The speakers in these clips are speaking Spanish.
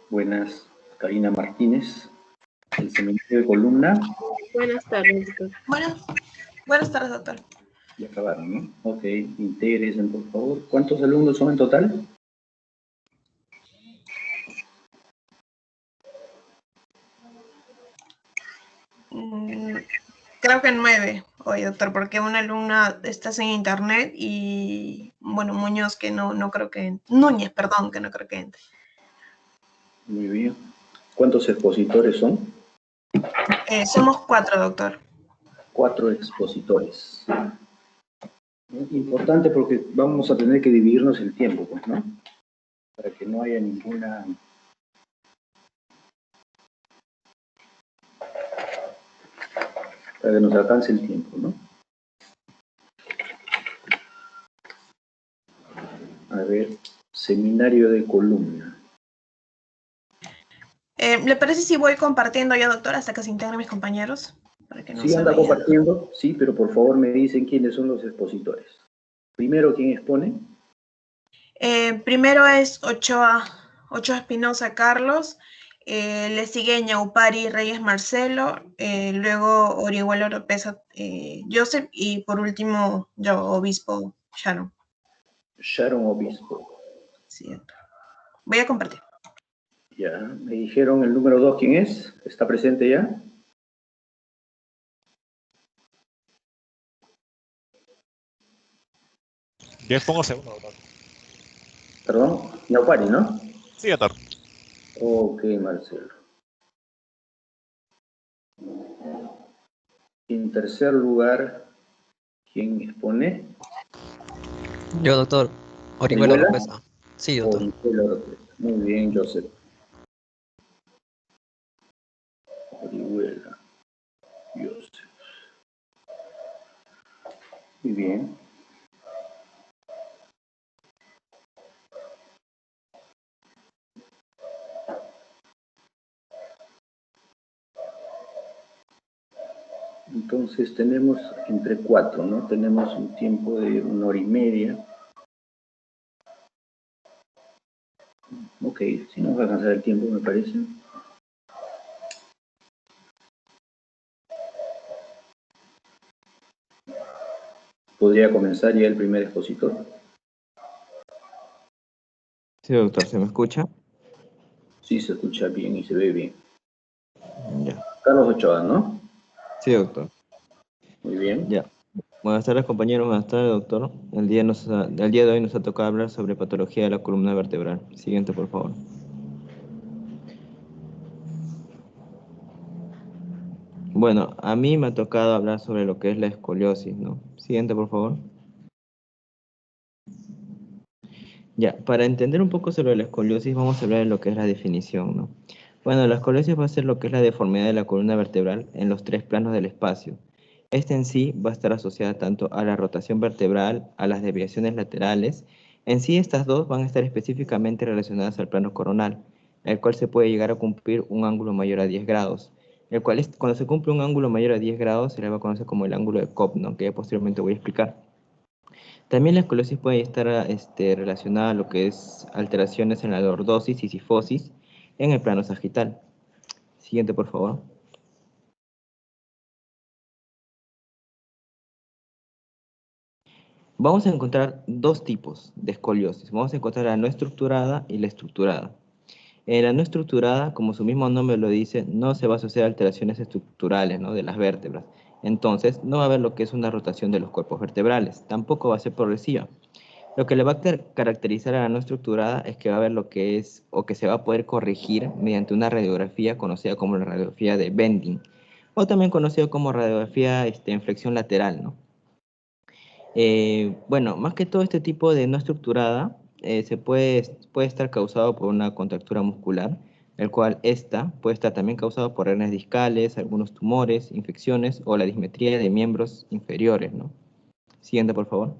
Buenas, Karina Martínez, el seminario de columna. Buenas tardes, doctor. Buenas tardes, doctor. Ya acabaron, ¿no? Ok, intégresen, por favor. ¿Cuántos alumnos son en total? Creo que 9 hoy, doctor, porque una alumna está sin internet y, bueno, Muñoz que no creo que... Núñez, perdón, que no creo que entre. Muy bien. ¿Cuántos expositores son? Somos 4, doctor. 4 expositores. Importante porque vamos a tener que dividirnos el tiempo, pues, ¿no? Para que no haya ninguna... para que nos alcance el tiempo, ¿no? A ver, seminario de columna. ¿Le parece si voy compartiendo yo, doctor, hasta que se integren mis compañeros? Para que no Sí, se anda vayan. compartiendo, sí, pero por favor me dicen quiénes son los expositores. Primero, ¿quién expone? Primero es Ochoa Espinosa Carlos, le sigue Ñaupari Reyes Marcelo, luego Orihuela Oropesa Joseph y por último yo, Obispo Sharon. Sharon Obispo. Sí, doctor. Voy a compartir. Ya, me dijeron el número 2, ¿quién es? ¿Está presente ya? Yo expongo segundo, doctor. Perdón, Ñaupari, ¿no? Sí, doctor. Ok, Marcelo. En tercer lugar, ¿quién expone? Yo, doctor. Orihuela Oropesa. Sí, doctor. Orihuela Oropesa. Muy bien, Joseph. Orihuela. Joseph. Muy bien. Entonces tenemos entre 4, ¿no? Tenemos un tiempo de 1 hora y media. Ok, sí nos va a alcanzar el tiempo, me parece. ¿Podría comenzar ya el primer expositor? Sí, doctor, ¿se me escucha? Sí, se escucha bien y se ve bien. Ya. Carlos Ochoa, ¿no? Sí, doctor. Muy bien. Ya. Buenas tardes, compañeros. Buenas tardes, doctor. El día de hoy nos ha tocado hablar sobre patología de la columna vertebral. Siguiente, por favor. Bueno, a mí me ha tocado hablar sobre lo que es la escoliosis, ¿no? Siguiente, por favor. Ya, para entender un poco sobre la escoliosis, vamos a hablar de lo que es la definición, ¿no? Bueno, la escoliosis va a ser lo que es la deformidad de la columna vertebral en los 3 planos del espacio. Esta en sí va a estar asociada tanto a la rotación vertebral, a las desviaciones laterales. En sí, estas dos van a estar específicamente relacionadas al plano coronal, el cual se puede llegar a cumplir un ángulo mayor a 10 grados, el cual cuando se cumple un ángulo mayor a 10 grados se le va a conocer como el ángulo de Cobb, ¿no? Que ya posteriormente voy a explicar. También la escoliosis puede estar relacionada a lo que es alteraciones en la lordosis y cifosis en el plano sagital. Siguiente, por favor. Vamos a encontrar 2 tipos de escoliosis. Vamos a encontrar la no estructurada y la estructurada. En la no estructurada, como su mismo nombre lo dice, no se va a asociar a alteraciones estructurales, ¿no?, de las vértebras. Entonces, no va a haber lo que es una rotación de los cuerpos vertebrales. Tampoco va a ser progresiva. Lo que le va a caracterizar a la no estructurada es que va a haber lo que es, o que se va a poder corregir mediante una radiografía conocida como la radiografía de bending, o también conocida como radiografía en flexión lateral, ¿no? Bueno, más que todo este tipo de no estructurada puede estar causado por una contractura muscular, el cual puede estar también causado por hernias discales, algunos tumores, infecciones o la dismetría de miembros inferiores, ¿no? Siguiente, por favor.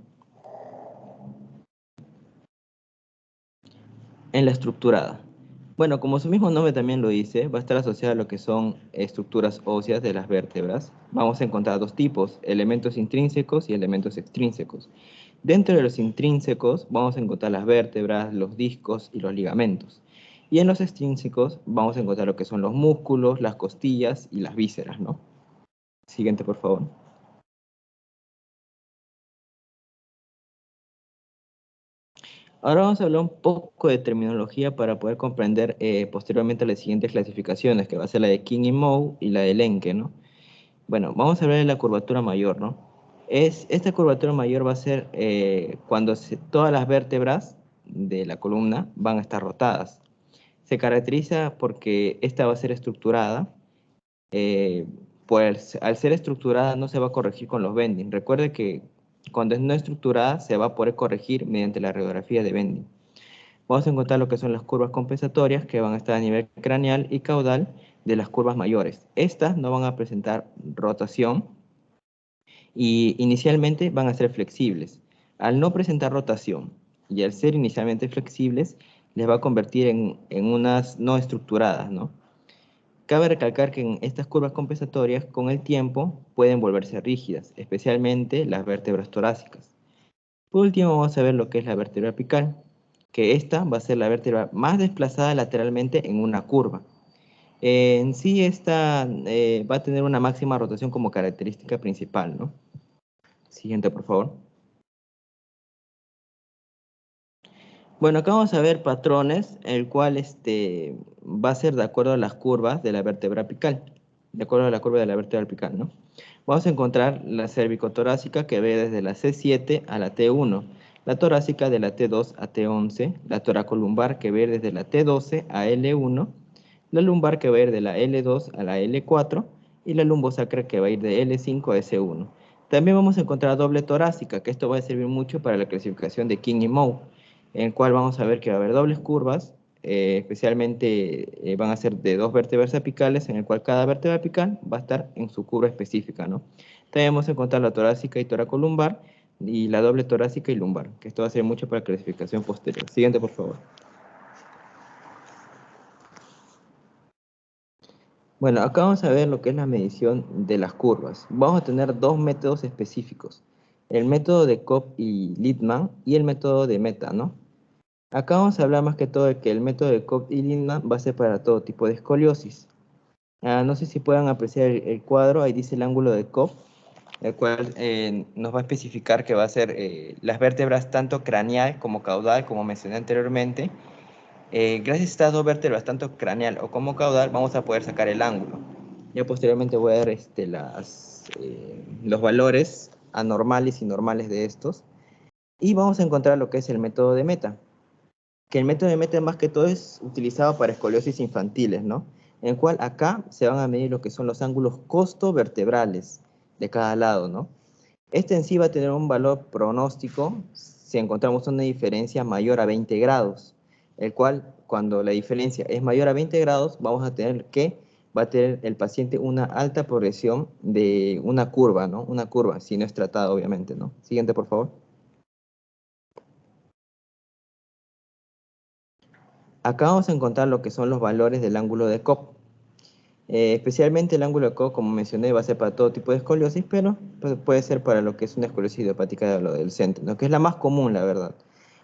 En la estructurada. Bueno, como su mismo nombre también lo dice, va a estar asociada a lo que son estructuras óseas de las vértebras. Vamos a encontrar 2 tipos, elementos intrínsecos y elementos extrínsecos. Dentro de los intrínsecos vamos a encontrar las vértebras, los discos y los ligamentos. Y en los extrínsecos vamos a encontrar lo que son los músculos, las costillas y las vísceras, ¿no? Siguiente, por favor. Ahora vamos a hablar un poco de terminología para poder comprender posteriormente las siguientes clasificaciones, que va a ser la de King y Moe y la de Elenke, ¿no? Bueno, vamos a hablar de la curvatura mayor, ¿no? Esta curvatura mayor va a ser cuando todas las vértebras de la columna van a estar rotadas. Se caracteriza porque esta va a ser estructurada, pues al ser estructurada no se va a corregir con los bending. Recuerde que cuando es no estructurada se va a poder corregir mediante la radiografía de bending. Vamos a encontrar lo que son las curvas compensatorias que van a estar a nivel craneal y caudal de las curvas mayores. Estas no van a presentar rotación y inicialmente van a ser flexibles. Al no presentar rotación y al ser inicialmente flexibles, les va a convertir en unas no estructuradas, ¿no? Cabe recalcar que en estas curvas compensatorias, con el tiempo, pueden volverse rígidas, especialmente las vértebras torácicas. Por último, vamos a ver lo que es la vértebra apical, que esta va a ser la vértebra más desplazada lateralmente en una curva. En sí, esta va a tener una máxima rotación como característica principal, ¿no? Siguiente, por favor. Bueno, acá vamos a ver patrones, el cual va a ser de acuerdo a las curvas de la vértebra apical, de acuerdo a la curva de la vértebra apical, ¿no? Vamos a encontrar la cervicotorácica que ve desde la C7 a la T1, la torácica de la T2 a T11, la toracolumbar que ve desde la T12 a L1, la lumbar que va a ir de la L2 a la L4 y la lumbosacra que va a ir de L5 a S1. También vamos a encontrar doble torácica, que esto va a servir mucho para la clasificación de King y Moe, en el cual vamos a ver que va a haber dobles curvas, especialmente van a ser de dos vértebras apicales, en el cual cada vértebra apical va a estar en su curva específica, ¿no? También vamos a encontrar la torácica y toracolumbar, y la doble torácica y lumbar, que esto va a ser mucho para la clasificación posterior. Siguiente, por favor. Bueno, acá vamos a ver lo que es la medición de las curvas. Vamos a tener dos métodos específicos, el método de Cobb y Littmann y el método de Meta, ¿no? Acá vamos a hablar más que todo de que el método de Cobb y Littmann va a ser para todo tipo de escoliosis. No sé si puedan apreciar el cuadro, ahí dice el ángulo de Cobb, el cual nos va a especificar que va a ser las vértebras tanto craneal como caudal, como mencioné anteriormente. Gracias a estas dos vértebras, tanto craneal o como caudal, vamos a poder sacar el ángulo. Ya posteriormente voy a dar los valores anormales y normales de estos. Y vamos a encontrar lo que es el método de Meta, que el método de Meta más que todo es utilizado para escoliosis infantiles, ¿no? En el cual acá se van a medir lo que son los ángulos costovertebrales de cada lado, ¿no? Este en sí va a tener un valor pronóstico si encontramos una diferencia mayor a 20 grados, el cual cuando la diferencia es mayor a 20 grados vamos a tener que va a tener el paciente una alta progresión de una curva, ¿no? Una curva, si no es tratado obviamente, ¿no? Siguiente, por favor. Acá vamos a encontrar lo que son los valores del ángulo de Cobb. Especialmente el ángulo de Cobb, como mencioné, va a ser para todo tipo de escoliosis, pero puede ser para lo que es una escoliosis idiopática de lo del centro, ¿no? Que es la más común, la verdad.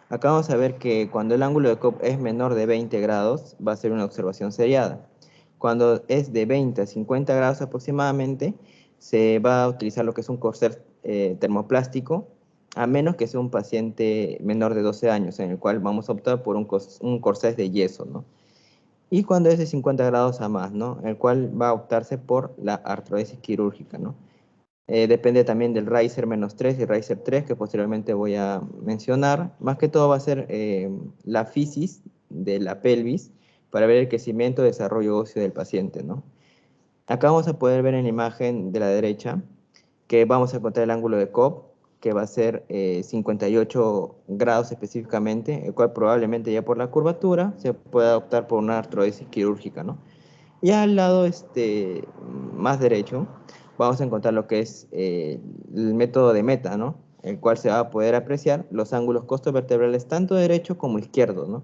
Acá vamos a ver que cuando el ángulo de Cobb es menor de 20 grados, va a ser una observación seriada. Cuando es de 20 a 50 grados aproximadamente, se va a utilizar lo que es un corset termoplástico, a menos que sea un paciente menor de 12 años, en el cual vamos a optar por un corset de yeso, ¿no? Y cuando es de 50 grados a más, ¿no? El cual va a optarse por la artrodesis quirúrgica, ¿no? Depende también del Reiser -3 y Reiser 3, que posteriormente voy a mencionar. Más que todo va a ser la fisis de la pelvis para ver el crecimiento y desarrollo óseo del paciente, ¿no? Acá vamos a poder ver en la imagen de la derecha que vamos a encontrar el ángulo de Cobb, que va a ser 58 grados específicamente, el cual probablemente ya por la curvatura se pueda optar por una artrodesis quirúrgica, ¿no? Y al lado más derecho vamos a encontrar lo que es el método de Meta, ¿no? El cual se va a poder apreciar los ángulos costovertebrales tanto derecho como izquierdo, ¿no?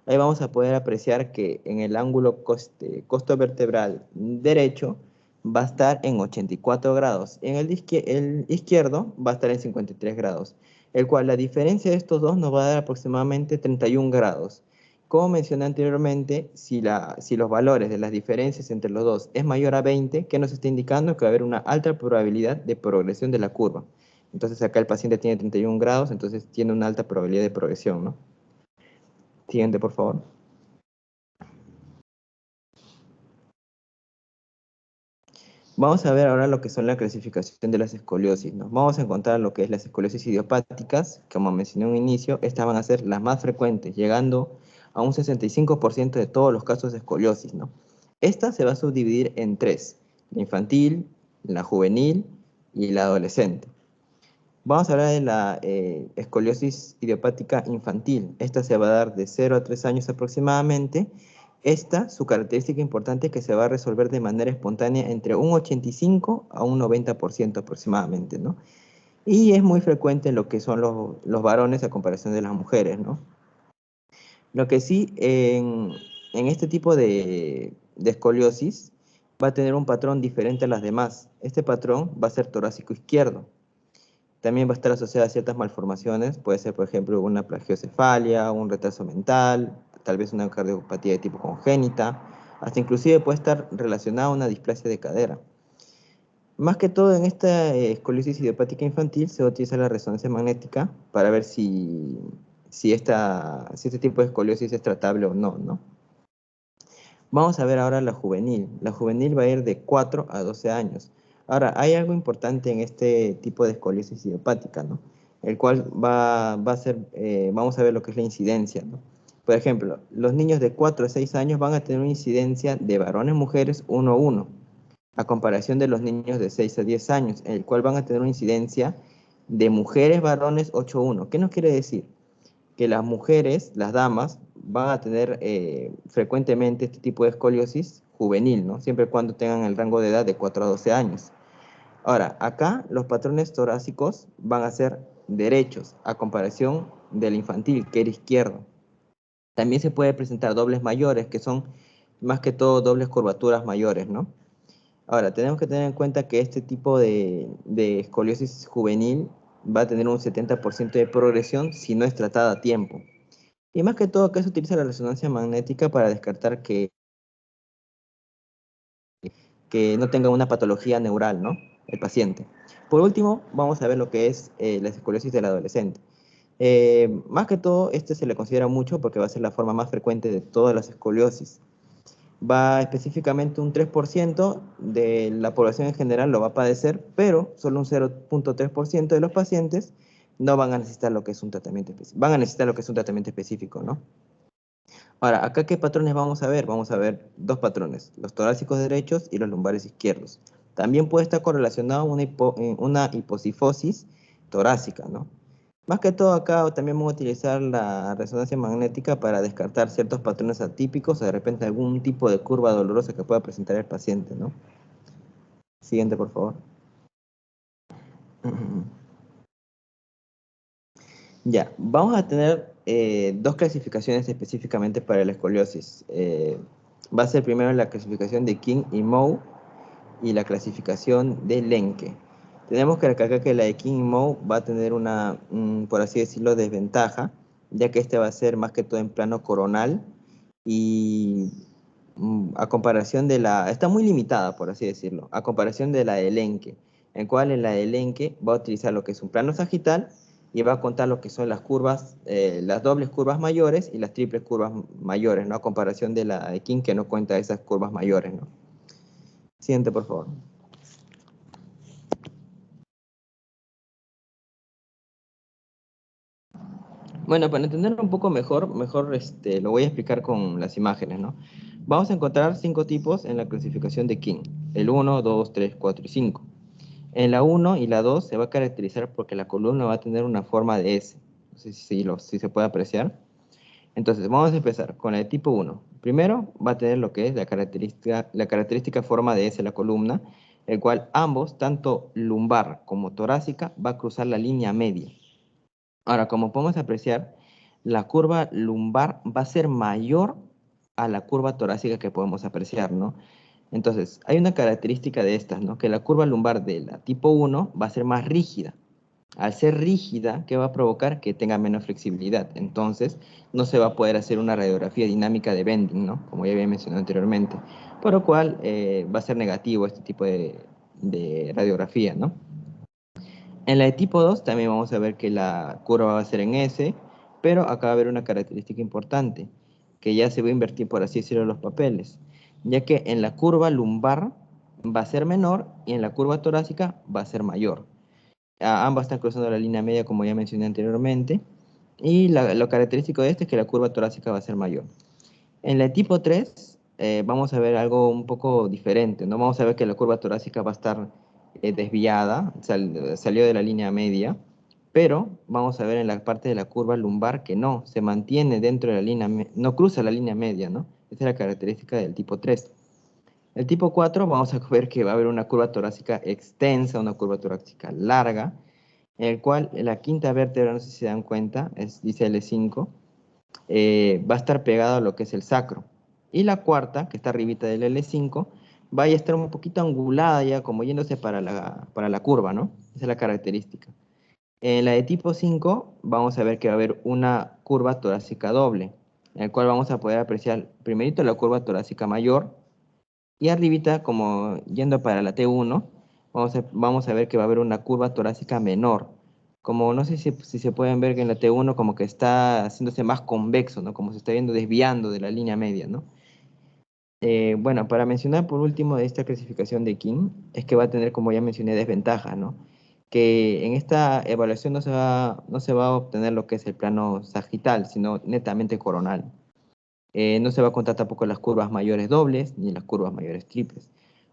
Ahí vamos a poder apreciar que en el ángulo costovertebral derecho va a estar en 84 grados. En el izquierdo va a estar en 53 grados, el cual la diferencia de estos dos nos va a dar aproximadamente 31 grados. como mencioné anteriormente, si los valores de las diferencias entre los dos es mayor a 20, ¿qué nos está indicando? Que va a haber una alta probabilidad de progresión de la curva. Entonces acá el paciente tiene 31 grados, entonces tiene una alta probabilidad de progresión, ¿no? Siguiente, por favor. Vamos a ver ahora lo que son la clasificación de las escoliosis, ¿no? Vamos a encontrar lo que es las escoliosis idiopáticas, como mencioné en un inicio, estas van a ser las más frecuentes, llegando a un 65% de todos los casos de escoliosis, ¿no? Esta se va a subdividir en tres: la infantil, la juvenil y la adolescente. Vamos a hablar de la escoliosis idiopática infantil. Esta se va a dar de 0 a 3 años aproximadamente. Su característica importante es que se va a resolver de manera espontánea entre un 85 a un 90% aproximadamente, ¿no? Y es muy frecuente en lo que son los varones a comparación de las mujeres, ¿no? Lo que sí, en este tipo de escoliosis va a tener un patrón diferente a las demás. Este patrón va a ser torácico izquierdo. También va a estar asociada a ciertas malformaciones, puede ser, por ejemplo, una plagiocefalia, un retraso mental, tal vez una cardiopatía de tipo congénita, hasta inclusive puede estar relacionada a una displasia de cadera. Más que todo en esta escoliosis idiopática infantil se va a utilizar la resonancia magnética para ver si este tipo de escoliosis es tratable o no, ¿no? Vamos a ver ahora la juvenil. La juvenil va a ir de 4 a 12 años. Ahora, hay algo importante en este tipo de escoliosis idiopática, ¿no? El cual va a ser, vamos a ver lo que es la incidencia, ¿no? Por ejemplo, los niños de 4 a 6 años van a tener una incidencia de varones mujeres 1 a 1, a comparación de los niños de 6 a 10 años, en el cual van a tener una incidencia de mujeres varones 8 a 1. ¿Qué nos quiere decir? Que las mujeres, las damas, van a tener frecuentemente este tipo de escoliosis juvenil, ¿no? Siempre y cuando tengan el rango de edad de 4 a 12 años. Ahora, acá los patrones torácicos van a ser derechos, a comparación del infantil, que era izquierdo. También se puede presentar dobles mayores, que son más que todo dobles curvaturas mayores, ¿no? Ahora, tenemos que tener en cuenta que este tipo de escoliosis juvenil va a tener un 70% de progresión si no es tratada a tiempo. Y más que todo, acá se utiliza la resonancia magnética para descartar que no tenga una patología neural, ¿no? El paciente. Por último, vamos a ver lo que es la escoliosis del adolescente. Más que todo, este se le considera mucho porque va a ser la forma más frecuente de todas las escoliosis. Va específicamente un 3% de la población en general lo va a padecer, pero solo un 0.3% de los pacientes no van a necesitar lo que es un tratamiento específico. Van a necesitar lo que es un tratamiento específico, ¿no? Ahora, ¿acá qué patrones vamos a ver? Vamos a ver dos patrones, los torácicos derechos y los lumbares izquierdos. También puede estar correlacionado una hipocifosis torácica, ¿no? Más que todo acá también vamos a utilizar la resonancia magnética para descartar ciertos patrones atípicos o de repente algún tipo de curva dolorosa que pueda presentar el paciente, ¿no? Siguiente, por favor. Ya, vamos a tener dos clasificaciones específicamente para la escoliosis. Va a ser primero la clasificación de King y Moe y la clasificación de Lenke. Tenemos que recalcar que la de King y Moe va a tener una, por así decirlo, desventaja, ya que este va a ser más que todo en plano coronal y a comparación de está muy limitada, por así decirlo, a comparación de la de Lenke, en cual en la de Lenke va a utilizar lo que es un plano sagital y va a contar lo que son las curvas, las dobles curvas mayores y las triples curvas mayores, ¿no? A comparación de la de King, que no cuenta esas curvas mayores, ¿no? Siguiente, por favor. Bueno, para entender un poco mejor lo voy a explicar con las imágenes, ¿no? Vamos a encontrar 5 tipos en la clasificación de King, el 1, 2, 3, 4 y 5. En la 1 y la 2 se va a caracterizar porque la columna va a tener una forma de S. No sé si se puede apreciar. Entonces, vamos a empezar con el tipo 1. Primero va a tener lo que es la característica forma de S la columna, el cual ambos, tanto lumbar como torácica, va a cruzar la línea media. Ahora, como podemos apreciar, la curva lumbar va a ser mayor a la curva torácica que podemos apreciar, ¿no? Entonces, hay una característica de estas, ¿no? Que la curva lumbar de la tipo 1 va a ser más rígida. Al ser rígida, ¿qué va a provocar? Que tenga menos flexibilidad. Entonces, no se va a poder hacer una radiografía dinámica de bending, ¿no? Como ya había mencionado anteriormente. Por lo cual, va a ser negativo este tipo de radiografía, ¿no? En la de tipo 2 también vamos a ver que la curva va a ser en S, pero acá va a haber una característica importante, que ya se va a invertir, por así decirlo, los papeles, ya que en la curva lumbar va a ser menor y en la curva torácica va a ser mayor. Ambas están cruzando la línea media, como ya mencioné anteriormente, y lo característico de este es que la curva torácica va a ser mayor. En la de tipo 3 vamos a ver algo un poco diferente, ¿no? Vamos a ver que la curva torácica va a estar desviada, salió de la línea media, pero vamos a ver en la parte de la curva lumbar que no, se mantiene dentro de la línea, no cruza la línea media, ¿no? Esa es la característica del tipo 3. El tipo 4 vamos a ver que va a haber una curva torácica extensa, una curva torácica larga, en el cual la quinta vértebra, no sé si se dan cuenta, dice L5, va a estar pegado a lo que es el sacro. Y la cuarta, que está arribita del L5, va a estar un poquito angulada ya, como yéndose para la curva, ¿no? Esa es la característica. En la de tipo 5, vamos a ver que va a haber una curva torácica doble, en el cual vamos a poder apreciar primerito la curva torácica mayor, y arribita, como yendo para la T1, vamos a ver que va a haber una curva torácica menor. Como no sé si se pueden ver que en la T1 como que está haciéndose más convexo, ¿no? Como se está viendo desviando de la línea media, ¿no? Bueno, para mencionar por último de esta clasificación de King, es que va a tener, como ya mencioné, desventajas, ¿no? Que en esta evaluación no se va a obtener lo que es el plano sagital, sino netamente coronal. No se va a contar tampoco las curvas mayores dobles ni las curvas mayores triples.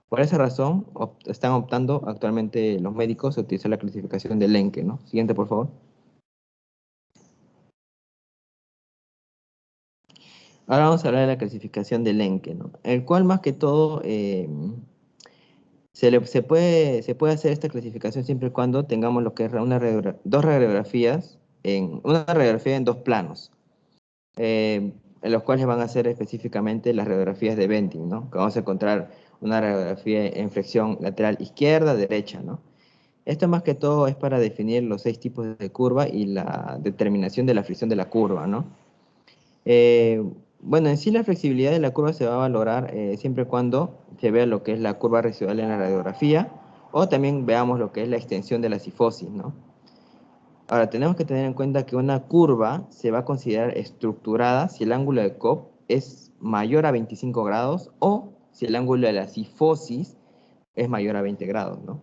Por esa razón, están optando actualmente los médicos a utilizar la clasificación de Lenke, ¿no? Siguiente, por favor. Ahora vamos a hablar de la clasificación de Lenke, ¿no? El cual más que todo se puede hacer esta clasificación siempre y cuando tengamos lo que es dos radiografías, una radiografía en dos planos. En los cuales van a ser específicamente las radiografías de Venting, ¿no? Que vamos a encontrar una radiografía en flexión lateral izquierda, derecha, ¿no? Esto más que todo es para definir los 6 tipos de curva y la determinación de la fricción de la curva, ¿no? Bueno, en sí la flexibilidad de la curva se va a valorar siempre y cuando se vea lo que es la curva residual en la radiografía o también veamos lo que es la extensión de la sifosis, ¿no? Ahora, tenemos que tener en cuenta que una curva se va a considerar estructurada si el ángulo de Cobb es mayor a 25 grados o si el ángulo de la sifosis es mayor a 20 grados, ¿no?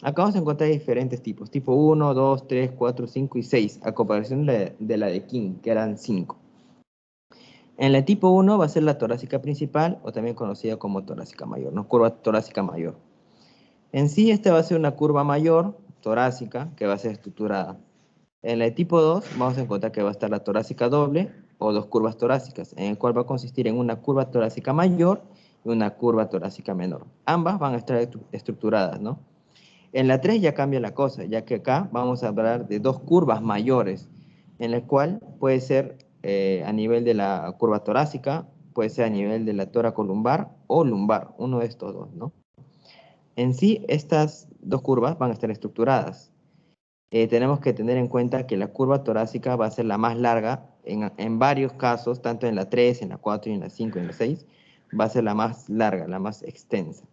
Acá vamos a encontrar diferentes tipos, tipo 1, 2, 3, 4, 5 y 6, a comparación de la de King, que eran 5. En la tipo 1 va a ser la torácica principal, o también conocida como torácica mayor, ¿no? Curva torácica mayor. En sí, esta va a ser una curva mayor, torácica, que va a ser estructurada. En la de tipo 2 vamos a encontrar que va a estar la torácica doble o dos curvas torácicas, en el cual va a consistir en una curva torácica mayor y una curva torácica menor. Ambas van a estar estructuradas, ¿no? En la 3 ya cambia la cosa, ya que acá vamos a hablar de dos curvas mayores, en la cual puede ser a nivel de la curva torácica, puede ser a nivel de la toracolumbar o lumbar, uno de estos dos, ¿no? En sí, estas dos curvas van a estar estructuradas. Tenemos que tener en cuenta que la curva torácica va a ser la más larga en varios casos, tanto en la 3, en la 4, y en la 5 y en la 6, va a ser la más larga, la más extensa.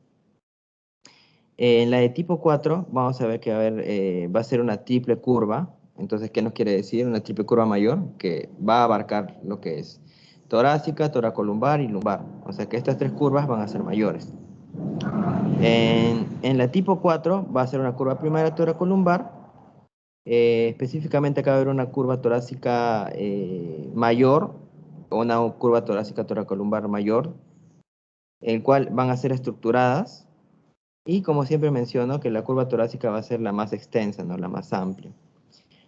En la de tipo 4 vamos a ver que va a ser una triple curva. Entonces, ¿qué nos quiere decir? Una triple curva mayor que va a abarcar lo que es torácica, toracolumbar y lumbar. O sea que estas tres curvas van a ser mayores. En la tipo 4 va a ser una curva primaria toracolumbar. Específicamente acá va a haber una curva torácica mayor, o una curva torácica toracolumbar mayor, el cual van a ser estructuradas, y como siempre menciono, que la curva torácica va a ser la más extensa, ¿no? La más amplia.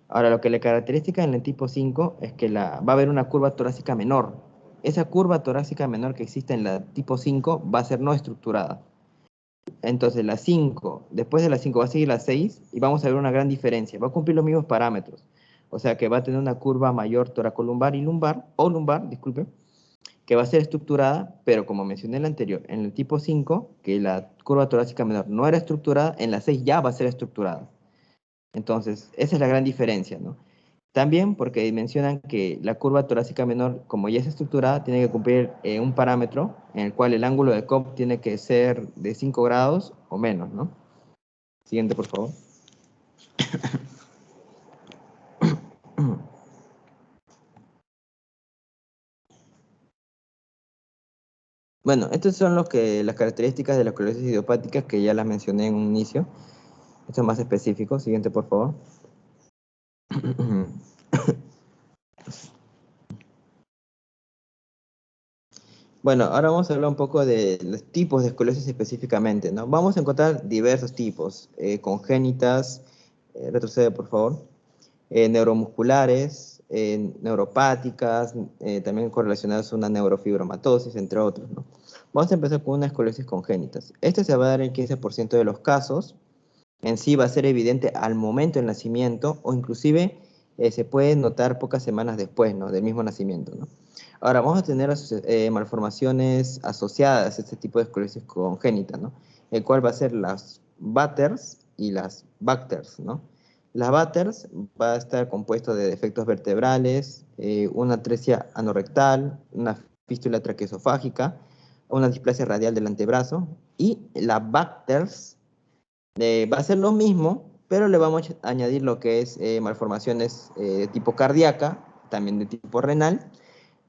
Ahora, lo que le caracteriza en el tipo 5 es que va a haber una curva torácica menor. Esa curva torácica menor que existe en la tipo 5 va a ser no estructurada. Entonces la 5, después de la 5 va a seguir la 6 y vamos a ver una gran diferencia. Va a cumplir los mismos parámetros. O sea que va a tener una curva mayor toracolumbar y lumbar, o lumbar, disculpe, que va a ser estructurada, pero como mencioné en el anterior, en el tipo 5, que la curva torácica menor no era estructurada, en la 6 ya va a ser estructurada. Entonces, esa es la gran diferencia, ¿no? También porque mencionan que la curva torácica menor, como ya es estructurada, tiene que cumplir un parámetro en el cual el ángulo de Cobb tiene que ser de 5 grados o menos, ¿no? Siguiente, por favor. Bueno, estas son las características de la esclerosis idiopática que ya las mencioné en un inicio. Esto es más específico. Siguiente, por favor. Bueno, ahora vamos a hablar un poco de los tipos de esclerosis específicamente, ¿no? Vamos a encontrar diversos tipos, congénitas, retrocede por favor, neuromusculares, neuropáticas, también correlacionadas a una neurofibromatosis, entre otros, ¿no? Vamos a empezar con una esclerosis congénitas. Este se va a dar en el 15% de los casos. En sí va a ser evidente al momento del nacimiento o inclusive se puede notar pocas semanas después, ¿no? Del mismo nacimiento, ¿no? Ahora, vamos a tener malformaciones asociadas a este tipo de esclerosis congénita, ¿no? El cual va a ser las Batters y las Bacters, ¿no? Las Batters va a estar compuesto de defectos vertebrales, una atresia anorrectal, una fístula traqueosofágica, una displasia radial del antebrazo, y las Bacters va a ser lo mismo, pero le vamos a añadir lo que es malformaciones de tipo cardíaca, también de tipo renal,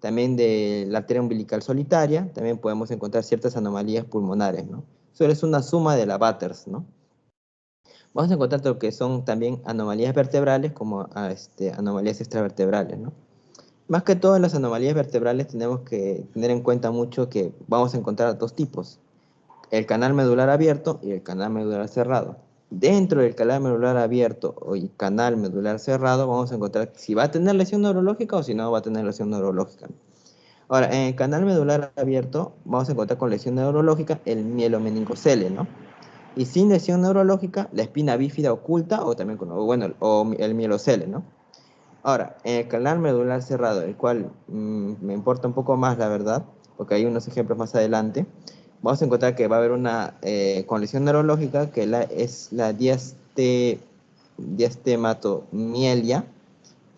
también de la arteria umbilical solitaria, también podemos encontrar ciertas anomalías pulmonares, ¿no? Eso es una suma de la Batters, ¿no? Vamos a encontrar lo que son también anomalías vertebrales como anomalías extravertebrales, ¿no? Más que todo en las anomalías vertebrales tenemos que tener en cuenta mucho que vamos a encontrar dos tipos, el canal medular abierto y el canal medular cerrado. Dentro del canal medular abierto y canal medular cerrado vamos a encontrar si va a tener lesión neurológica o si no va a tener lesión neurológica. Ahora, en el canal medular abierto vamos a encontrar con lesión neurológica el mielomeningocele, ¿no? Y sin lesión neurológica, la espina bífida oculta o también o el mielocele, ¿no? Ahora, en el canal medular cerrado, el cual me importa un poco más, la verdad, porque hay unos ejemplos más adelante, vamos a encontrar que va a haber una con lesión neurológica que es la diastematomielia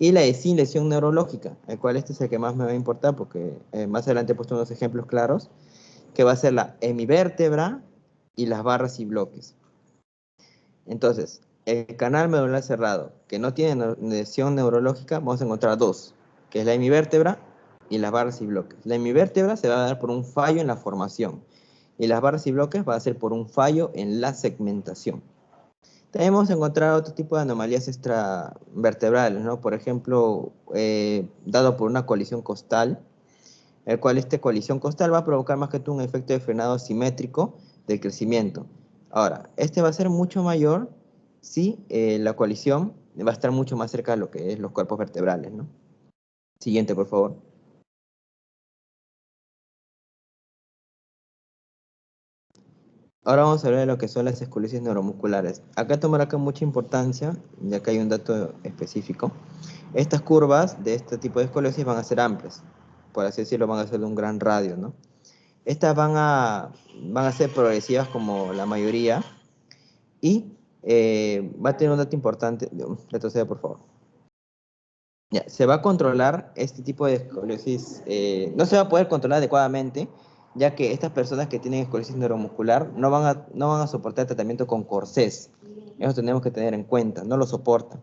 y la de sin lesión neurológica, el cual este es el que más me va a importar porque más adelante he puesto unos ejemplos claros, que va a ser la hemivértebra y las barras y bloques. Entonces, el canal medular cerrado que no tiene lesión neurológica, vamos a encontrar dos, que es la hemivértebra y las barras y bloques. La hemivértebra se va a dar por un fallo en la formación y las barras y bloques va a ser por un fallo en la segmentación. También vamos a encontrar otro tipo de anomalías extravertebrales, ¿no? Por ejemplo, dado por una colisión costal, el cual esta colisión costal va a provocar más que todo un efecto de frenado asimétrico del crecimiento. Ahora, este va a ser mucho mayor si la colisión va a estar mucho más cerca de lo que es los cuerpos vertebrales, ¿no? Siguiente, por favor. Ahora vamos a hablar de lo que son las esclerosis neuromusculares. Acá tomará mucha importancia, ya que hay un dato específico. Estas curvas de este tipo de esclerosis van a ser amplias, por así decirlo, van a ser de un gran radio, ¿no? Estas van a ser progresivas como la mayoría y va a tener un dato importante. Retrocede, por favor. Ya, se va a controlar este tipo de escoliosis, no se va a poder controlar adecuadamente, ya que estas personas que tienen escoliosis neuromuscular no van a soportar tratamiento con corsés. Eso tenemos que tener en cuenta, no lo soportan.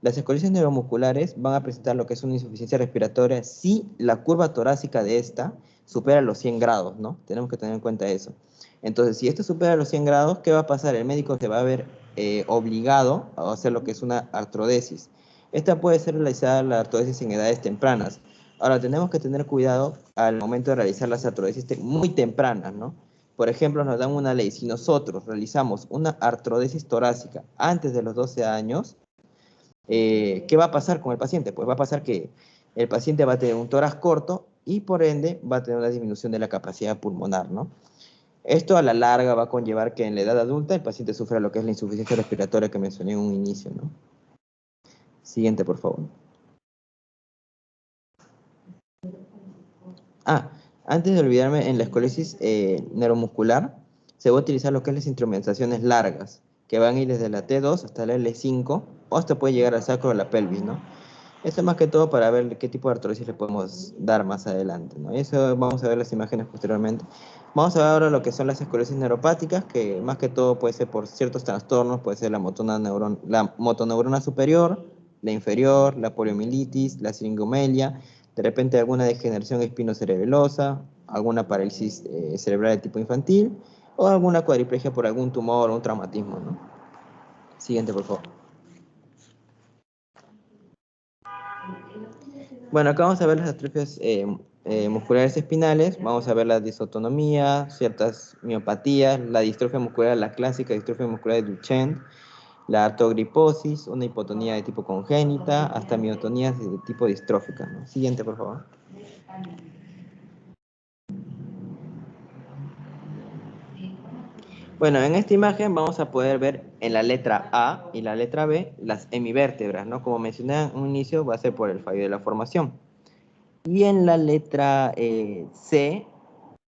Las escoliosis neuromusculares van a presentar lo que es una insuficiencia respiratoria si la curva torácica de esta supera los 100 grados, ¿no? Tenemos que tener en cuenta eso. Entonces, si esto supera los 100 grados, ¿qué va a pasar? El médico se va a ver obligado a hacer lo que es una artrodesis. Esta puede ser realizada la artrodesis en edades tempranas. Ahora, tenemos que tener cuidado al momento de realizar las artrodesis muy tempranas, ¿no? Por ejemplo, nos dan una ley. Si nosotros realizamos una artrodesis torácica antes de los 12 años, ¿qué va a pasar con el paciente? Pues va a pasar que el paciente va a tener un tórax corto y por ende va a tener una disminución de la capacidad pulmonar, ¿no? Esto a la larga va a conllevar que en la edad adulta el paciente sufra lo que es la insuficiencia respiratoria que mencioné en un inicio, ¿no? Siguiente, por favor. Antes de olvidarme, en la esclerosis neuromuscular se va a utilizar lo que es las instrumentaciones largas, que van a ir desde la T2 hasta la L5, o hasta puede llegar al sacro o la pelvis, ¿no? Esto más que todo para ver qué tipo de artrosis le podemos dar más adelante, ¿no? Y eso vamos a ver las imágenes posteriormente. Vamos a ver ahora lo que son las esclerosis neuropáticas, que más que todo puede ser por ciertos trastornos, puede ser la motoneurona superior, la inferior, la poliomielitis, la siringomelia, de repente alguna degeneración espinocerebelosa, alguna parálisis cerebral de tipo infantil, o alguna cuadriplegia por algún tumor o un traumatismo, ¿no? Siguiente, por favor. Bueno, acá vamos a ver las atrofias musculares espinales, vamos a ver la disautonomía, ciertas miopatías, la distrofia muscular, la clásica distrofia muscular de Duchenne, la artrogriposis, una hipotonía de tipo congénita, hasta miotonías de tipo distrófica, ¿no? Siguiente, por favor. Bueno, en esta imagen vamos a poder ver en la letra A y la letra B las hemivértebras, ¿no? Como mencioné en un inicio, va a ser por el fallo de la formación. Y en la letra C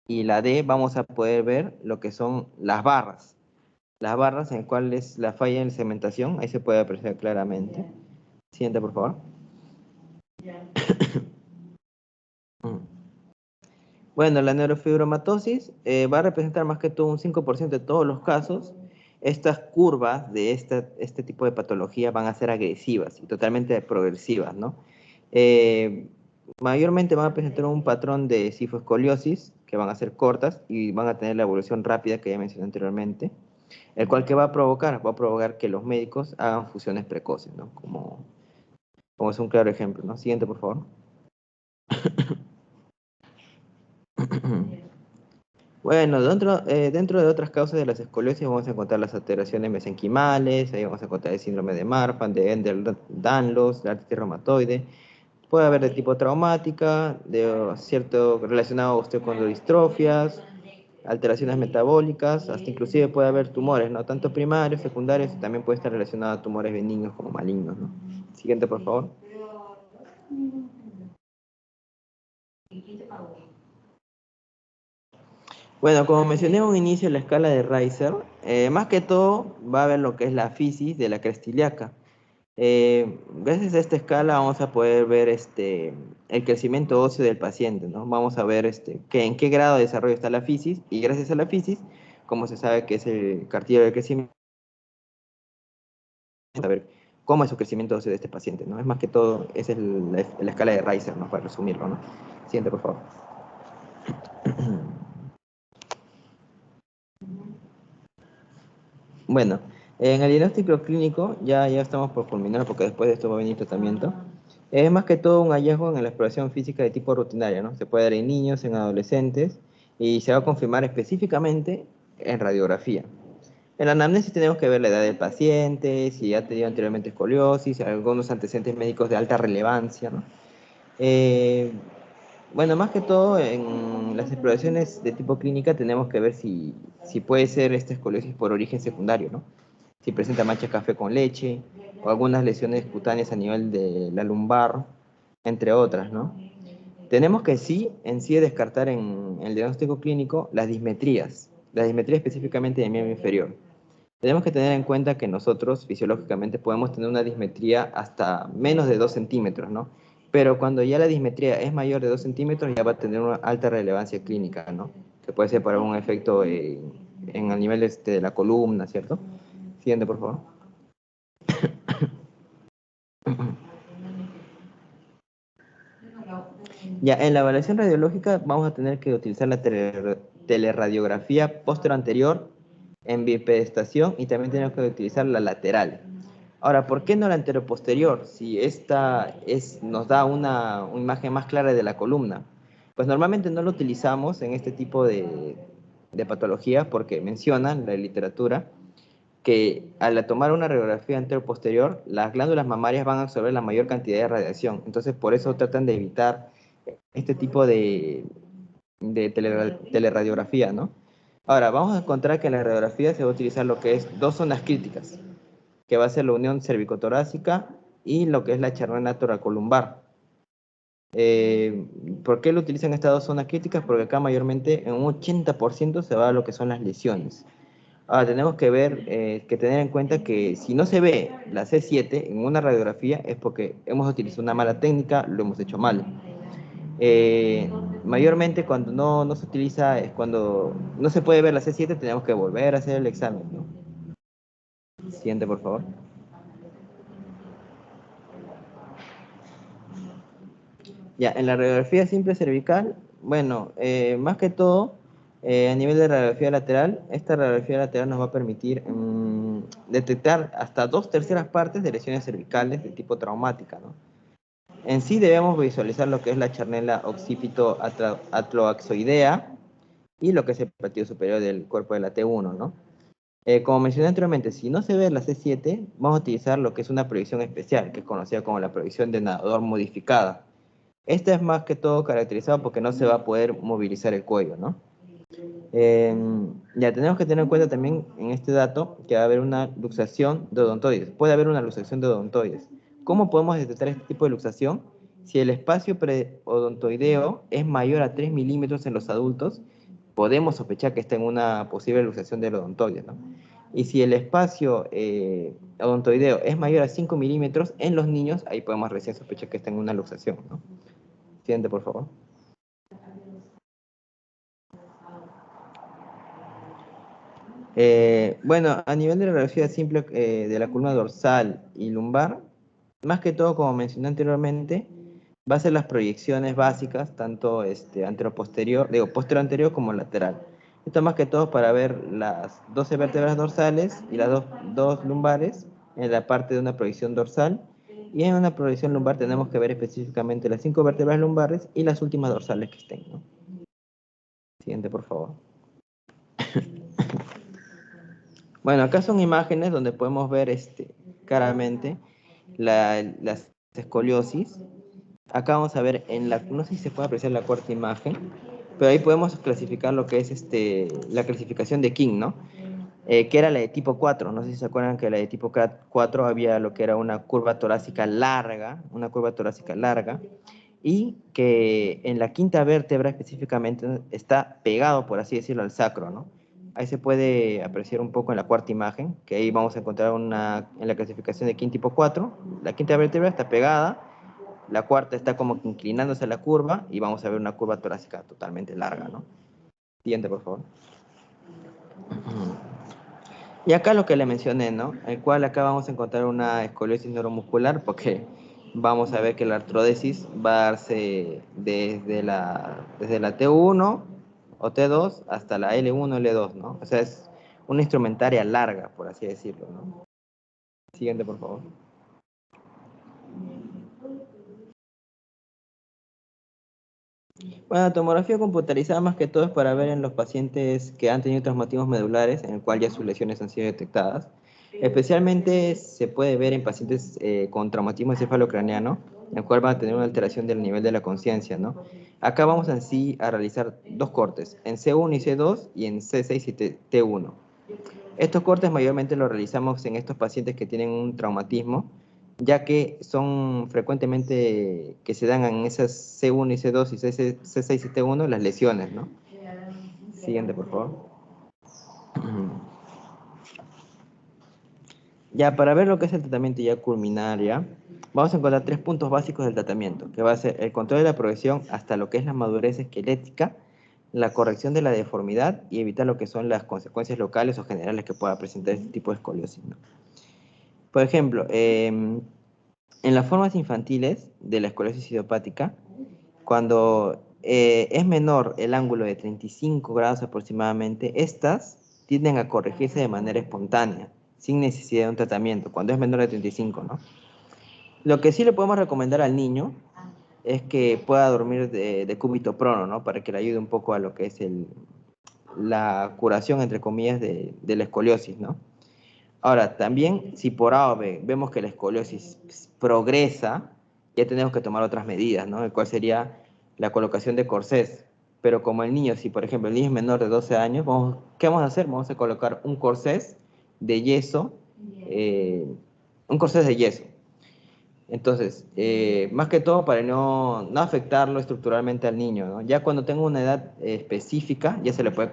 y la D vamos a poder ver lo que son las barras. Las barras en las cuales la falla en segmentación, ahí se puede apreciar claramente. Siguiente, por favor. Bueno, la neurofibromatosis va a representar más que todo un 5% de todos los casos. Estas curvas de este tipo de patología van a ser agresivas y totalmente progresivas, ¿no? Mayormente van a presentar un patrón de cifoescoliosis, que van a ser cortas y van a tener la evolución rápida que ya mencioné anteriormente, el cual que va a provocar que los médicos hagan fusiones precoces, ¿no? Como es un claro ejemplo, ¿no? Siguiente, por favor. Bueno, dentro de otras causas de las escoliosis vamos a encontrar las alteraciones mesenquimales, ahí vamos a encontrar el síndrome de Marfan, de Ehlers-Danlos, la artritis reumatoide. Puede haber de tipo traumática, relacionado a osteocondrodistrofias, alteraciones metabólicas, hasta inclusive puede haber tumores, ¿no? Tanto primarios, secundarios, y también puede estar relacionado a tumores benignos como malignos, ¿no? Siguiente, por favor. Bueno, como mencioné en un inicio, la escala de Reiser, más que todo va a ver lo que es la fisis de la cresta ilíaca. Gracias a esta escala vamos a poder ver el crecimiento óseo del paciente, ¿no? Vamos a ver en qué grado de desarrollo está la fisis, y gracias a la fisis, como se sabe que es el cartílago del crecimiento, saber cómo es su crecimiento óseo de este paciente, ¿no? Es más que todo, esa es la escala de Reiser, ¿no? Para resumirlo, ¿no? Siguiente, por favor. Bueno, en el diagnóstico clínico, ya estamos por culminar porque después de esto va a venir tratamiento. Es más que todo un hallazgo en la exploración física de tipo rutinaria, ¿no? Se puede dar en niños, en adolescentes, y se va a confirmar específicamente en radiografía. En la anamnesis tenemos que ver la edad del paciente, si ha tenido anteriormente escoliosis, algunos antecedentes médicos de alta relevancia, ¿no? Bueno, más que todo en las exploraciones de tipo clínica tenemos que ver si puede ser esta escoliosis por origen secundario, ¿no? Si presenta mancha café con leche o algunas lesiones cutáneas a nivel de la lumbar, entre otras, ¿no? Tenemos que en sí descartar en el diagnóstico clínico las dismetrías específicamente del miembro inferior. Tenemos que tener en cuenta que nosotros fisiológicamente podemos tener una dismetría hasta menos de 2 centímetros, ¿no? Pero cuando ya la dismetría es mayor de 2 centímetros, ya va a tener una alta relevancia clínica, ¿no? Que puede ser para un efecto en el nivel de la columna, ¿cierto? Siguiente, por favor. Ya, en la evaluación radiológica vamos a tener que utilizar la teleradiografía posterior-anterior en bipedestación, y también tenemos que utilizar la lateral. Ahora, ¿por qué no la anteroposterior? Si esta nos da una imagen más clara de la columna. Pues normalmente no lo utilizamos en este tipo de patologías porque mencionan la literatura que al tomar una radiografía anteroposterior, las glándulas mamarias van a absorber la mayor cantidad de radiación. Entonces, por eso tratan de evitar este tipo de teleradiografía, ¿no? Ahora, vamos a encontrar que en la radiografía se va a utilizar lo que es 2 zonas críticas, que va a ser la unión cervicotorácica y lo que es la charrana toracolumbar. ¿Por qué lo utilizan estas 2 zonas críticas? Porque acá mayormente en un 80% se va a lo que son las lesiones. Ahora tenemos que ver, que tener en cuenta que si no se ve la C7 en una radiografía es porque hemos utilizado una mala técnica, lo hemos hecho mal. Mayormente cuando no se utiliza, es cuando no se puede ver la C7, tenemos que volver a hacer el examen, ¿no? Siguiente, por favor. Ya, en la radiografía simple cervical, bueno, más que todo, a nivel de radiografía lateral, esta radiografía lateral nos va a permitir detectar hasta 2/3 partes de lesiones cervicales de tipo traumática, ¿no? En sí debemos visualizar lo que es la charnela occipito-atloaxoidea y lo que es el partido superior del cuerpo de la T1, ¿no? Como mencioné anteriormente, si no se ve la C7, vamos a utilizar lo que es una proyección especial, que es conocida como la proyección de nadador modificada. Esta es más que todo caracterizada porque no se va a poder movilizar el cuello, ¿no? Ya tenemos que tener en cuenta también en este dato que va a haber una luxación de odontoides. Puede haber una luxación de odontoides. ¿Cómo podemos detectar este tipo de luxación? Si el espacio preodontoideo es mayor a 3 milímetros en los adultos, podemos sospechar que está en una posible luxación del odontoides, ¿no? Y si el espacio odontoideo es mayor a 5 milímetros en los niños, ahí podemos recién sospechar que está en una luxación, ¿no? Siguiente, por favor. Bueno, a nivel de la radiografía simple de la columna dorsal y lumbar, más que todo, como mencioné anteriormente, va a ser las proyecciones básicas, tanto posterior anterior como lateral. Esto más que todo para ver las 12 vértebras dorsales y las dos lumbares en la parte de una proyección dorsal. Y en una proyección lumbar tenemos que ver específicamente las 5 vértebras lumbares y las últimas dorsales que estén, ¿no? Siguiente, por favor. Bueno, acá son imágenes donde podemos ver claramente la escoliosis. Acá vamos a ver no sé si se puede apreciar la cuarta imagen, pero ahí podemos clasificar lo que es la clasificación de King, ¿no? Que era la de tipo 4. No sé si se acuerdan que la de tipo 4 había lo que era una curva torácica larga, y que en la quinta vértebra específicamente está pegado, por así decirlo, al sacro, ¿no? Ahí se puede apreciar un poco en la cuarta imagen, que ahí vamos a encontrar en la clasificación de King tipo 4, la quinta vértebra está pegada, la cuarta está como que inclinándose a la curva, y vamos a ver una curva torácica totalmente larga, ¿no? Siguiente, por favor. Y acá lo que le mencioné, ¿no? El cual acá vamos a encontrar una escoliosis neuromuscular, porque vamos a ver que la artrodesis va a darse desde la T1 o T2 hasta la L1, L2, ¿no? O sea, es una instrumentaria larga, por así decirlo, ¿no? Siguiente, por favor. Bueno, tomografía computarizada más que todo es para ver en los pacientes que han tenido traumatismos medulares, en el cual ya sus lesiones han sido detectadas. Especialmente se puede ver en pacientes con traumatismo encefalocraneano, en el cual va a tener una alteración del nivel de la conciencia, ¿no? Acá vamos en sí a realizar 2 cortes, en C1 y C2 y en C6 y T1. Estos cortes mayormente los realizamos en estos pacientes que tienen un traumatismo, ya que son frecuentemente que se dan en esas C1 y C2 y C6 y T1 las lesiones, ¿no? Siguiente, por favor. Ya, para ver lo que es el tratamiento ya culminaria, vamos a encontrar 3 puntos básicos del tratamiento, que va a ser el control de la progresión hasta lo que es la madurez esquelética, la corrección de la deformidad y evitar lo que son las consecuencias locales o generales que pueda presentar este tipo de escoliosis, ¿no? Por ejemplo, en las formas infantiles de la escoliosis idiopática, cuando es menor el ángulo de 35 grados aproximadamente, estas tienden a corregirse de manera espontánea, sin necesidad de un tratamiento, cuando es menor de 35, ¿no? Lo que sí le podemos recomendar al niño es que pueda dormir de cúbito prono, ¿no? Para que le ayude un poco a lo que es la curación, entre comillas, de la escoliosis, ¿no? Ahora, también, si por A o B vemos que la escoliosis progresa, ya tenemos que tomar otras medidas, ¿no? El cual sería la colocación de corsés. Pero como el niño, si por ejemplo el niño es menor de 12 años, ¿qué vamos a hacer? Vamos a colocar un corsés de yeso, un corsés de yeso. Entonces, más que todo para no afectarlo estructuralmente al niño, ¿no? Ya cuando tenga una edad específica, ya se le puede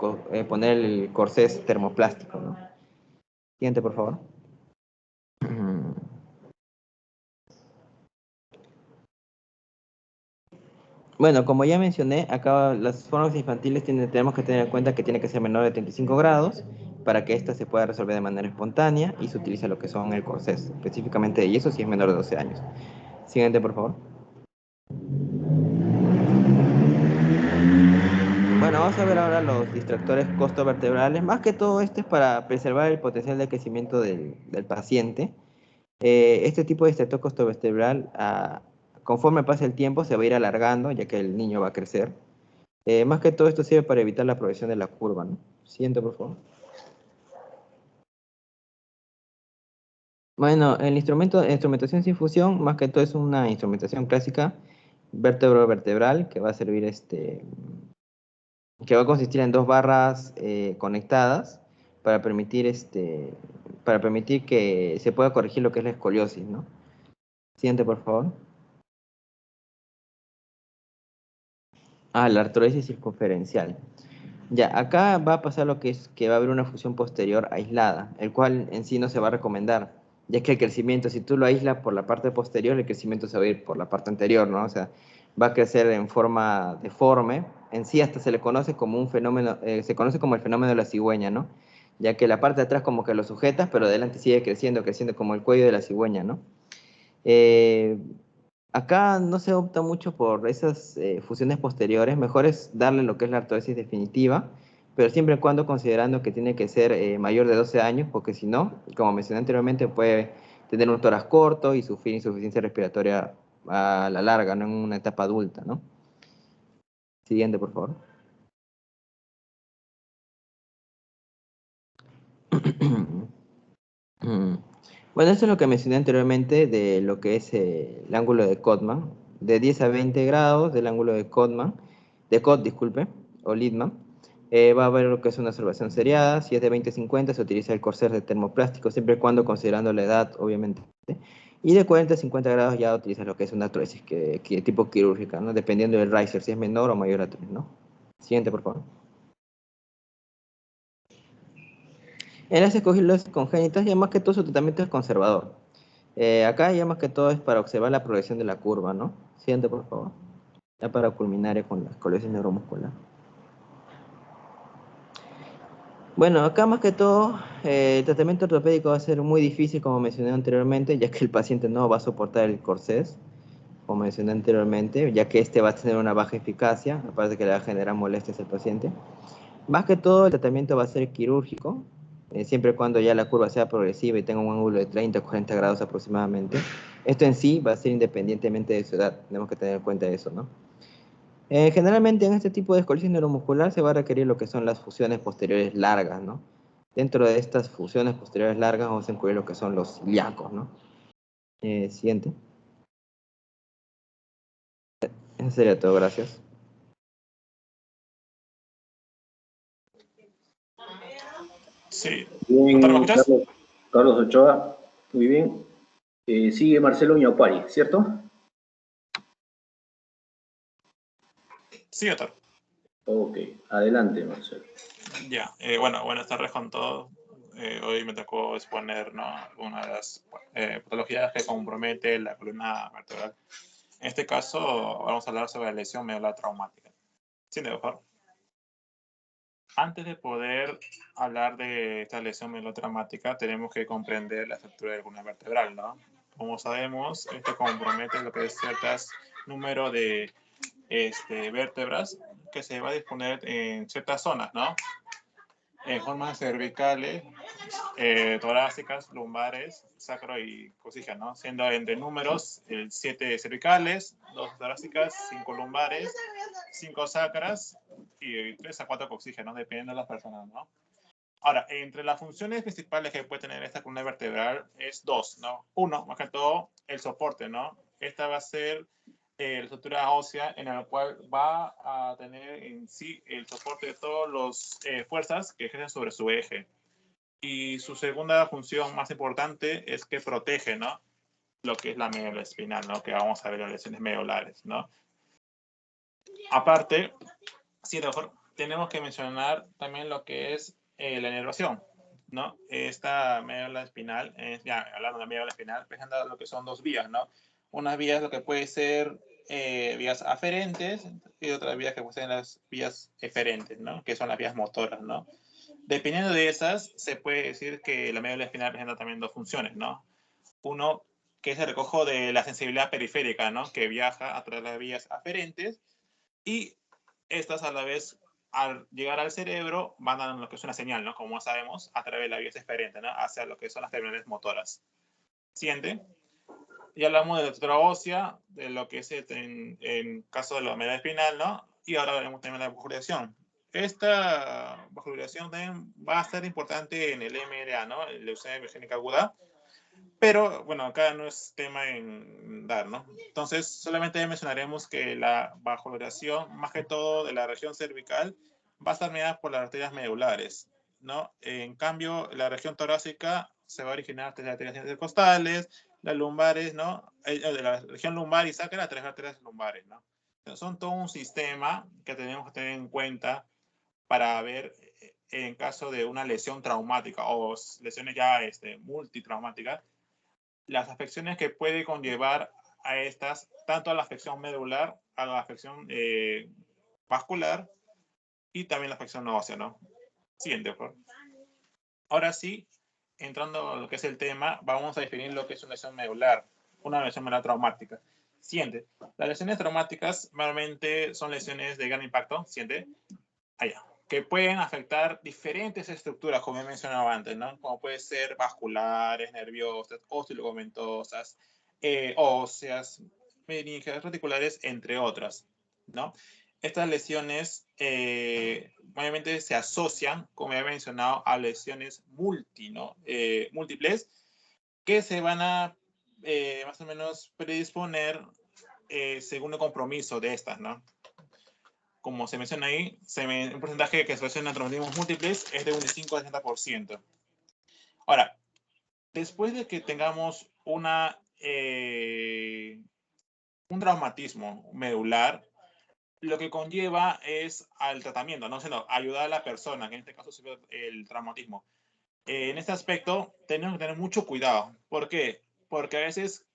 poner el corsés termoplástico, ¿no? Siguiente, por favor. Bueno, como ya mencioné, acá las formas infantiles tenemos que tener en cuenta que tiene que ser menor de 35 grados para que ésta se pueda resolver de manera espontánea y se utiliza lo que son el corsés, específicamente, y eso si es menor de 12 años. Siguiente, por favor. Bueno, vamos a ver ahora los distractores costovertebrales. Más que todo, esto es para preservar el potencial de crecimiento del paciente. Este tipo de distractor costovertebral, conforme pase el tiempo, se va a ir alargando, ya que el niño va a crecer. Más que todo, esto sirve para evitar la progresión de la curva, ¿no? Siguiente, por favor. Bueno, el instrumentación sin fusión, más que todo es una instrumentación clásica vértebro-vertebral que va a servir que va a consistir en dos barras conectadas para permitir que se pueda corregir lo que es la escoliosis, ¿no? Siguiente, por favor. La artrodesis circunferencial. Ya, acá va a pasar lo que es que va a haber una fusión posterior aislada, el cual en sí no se va a recomendar, ya que el crecimiento, si tú lo aíslas por la parte posterior, el crecimiento se va a ir por la parte anterior, ¿no? O sea, va a crecer en forma deforme. En sí hasta se le conoce como un fenómeno, se conoce como el fenómeno de la cigüeña, ¿no? Ya que la parte de atrás como que lo sujetas, pero adelante sigue creciendo, creciendo como el cuello de la cigüeña, ¿no? Eh, Acá no se opta mucho por esas fusiones posteriores, mejor es darle lo que es la artrodesis definitiva, pero siempre y cuando considerando que tiene que ser mayor de 12 años, porque si no, como mencioné anteriormente, puede tener un tórax corto y sufrir insuficiencia respiratoria a la larga, no en una etapa adulta, ¿no? Siguiente, por favor. Bueno, esto es lo que mencioné anteriormente de lo que es el ángulo de Codman, de 10 a 20 grados del ángulo de Codman, disculpe, o Littmann. Va a haber lo que es una observación seriada. Si es de 20 a 50 se utiliza el corsés de termoplástico, siempre y cuando considerando la edad, obviamente. Y de 40 a 50 grados ya utiliza lo que es una artrodesis que tipo quirúrgica, ¿no? Dependiendo del riser, si es menor o mayor a 3, ¿no? Siguiente, por favor. En las escogidas congénitas, ya más que todo su tratamiento es conservador. Acá ya más que todo es para observar la progresión de la curva, ¿no? Siguiente, por favor. Ya para culminar con la escoliosis neuromuscular. Bueno, acá más que todo, el tratamiento ortopédico va a ser muy difícil, como mencioné anteriormente, ya que el paciente no va a soportar el corsés, como mencioné anteriormente, ya que este va a tener una baja eficacia, aparte que le va a generar molestias al paciente. Más que todo, el tratamiento va a ser quirúrgico, siempre y cuando ya la curva sea progresiva y tenga un ángulo de 30 o 40 grados aproximadamente. Esto en sí va a ser independientemente de su edad, tenemos que tener en cuenta eso, ¿no? Generalmente en este tipo de escoliosis neuromuscular se va a requerir lo que son las fusiones posteriores largas, ¿no? Dentro de estas fusiones posteriores largas vamos a incluir lo que son los ilíacos, ¿no? Siguiente. Eso sería todo, gracias. Sí. Bien, Doctor, ¿me escuchas? Carlos Ochoa, muy bien. Sigue Marcelo Ñaupari, ¿cierto? Sí, doctor. Ok, adelante, Marcelo. Ya, bueno, buenas tardes con todos. Hoy me tocó exponer, ¿no?, una de las patologías que compromete la columna vertebral. En este caso, vamos a hablar sobre la lesión medular traumática. Sí, por favor. Antes de poder hablar de esta lesión medular traumática, tenemos que comprender la estructura de la columna vertebral, ¿no? Como sabemos, esto compromete lo que es ciertas número de vértebras que se va a disponer en ciertas zonas, ¿no? En formas cervicales, torácicas, lumbares, sacro y cosilla, ¿no? Siendo entre números 7 cervicales, 2 torácicas, 5 lumbares, 5 sacras y 3 a 4 coxígenos, ¿no? Dependiendo de las personas, ¿no? Ahora, entre las funciones principales que puede tener esta columna vertebral es dos, ¿no? Uno, más que todo, el soporte, ¿no? Esta va a ser la estructura ósea en la cual va a tener en sí el soporte de todas las fuerzas que ejercen sobre su eje. Y su segunda función más importante es que protege, ¿no? lo que es la médula espinal, ¿no? Que vamos a ver las lesiones medulares, ¿no? Aparte, sí, doctor, tenemos que mencionar también lo que es la inervación, ¿no? Esta médula espinal, ya hablando de médula espinal, presenta lo que son dos vías, ¿no? Unas vías lo que puede ser vías aferentes y otras vías que pueden ser las vías eferentes, ¿no? Que son las vías motoras, ¿no? Dependiendo de esas, se puede decir que la médula espinal presenta también dos funciones, ¿no? Uno, que es el recojo de la sensibilidad periférica, ¿no? Que viaja a través de las vías aferentes y estas a la vez, al llegar al cerebro, van a lo que es una señal, ¿no? Como sabemos, a través de la vía eferente, ¿no? Hacia lo que son las terminales motoras. Siguiente. Ya hablamos de la estructura ósea, de lo que es en caso de la médula espinal, ¿no? Y ahora veremos también la vascularización. Esta vascularización también va a ser importante en el MRA, ¿no? Leucemia amiotrófica aguda. Pero, bueno, acá no es tema en dar, ¿no? Entonces, solamente mencionaremos que la vascularización, más que todo de la región cervical, va a estar mediada por las arterias medulares, ¿no? En cambio, la región torácica se va a originar desde las arterias intercostales, las lumbares, ¿no? De la región lumbar y sacra, las tres arterias lumbares, ¿no? Entonces, son todo un sistema que tenemos que tener en cuenta para ver en caso de una lesión traumática o lesiones ya multitraumáticas, las afecciones que puede conllevar a estas, tanto a la afección medular, a la afección vascular y también la afección ósea, ¿no? Siguiente, por favor. Ahora sí, entrando a lo que es el tema, vamos a definir lo que es una lesión medular, una lesión medular traumática. Siguiente. Las lesiones traumáticas normalmente son lesiones de gran impacto, siguiente, allá, que pueden afectar diferentes estructuras, como he mencionado antes, ¿no? Como puede ser vasculares, nerviosas, osteoligamentos, óseas, meninges, reticulares, entre otras, ¿no? Estas lesiones obviamente se asocian, como he mencionado, a lesiones múltiples que se van a más o menos predisponer según el compromiso de estas, ¿no? Como se menciona ahí, un porcentaje que se relaciona a traumatismos múltiples es de un 5 al 60%. Ahora, después de que tengamos un traumatismo medular, lo que conlleva es al tratamiento, no sino ayudar a la persona, que en este caso sufrió el traumatismo. En este aspecto, tenemos que tener mucho cuidado. ¿Por qué? Porque a veces,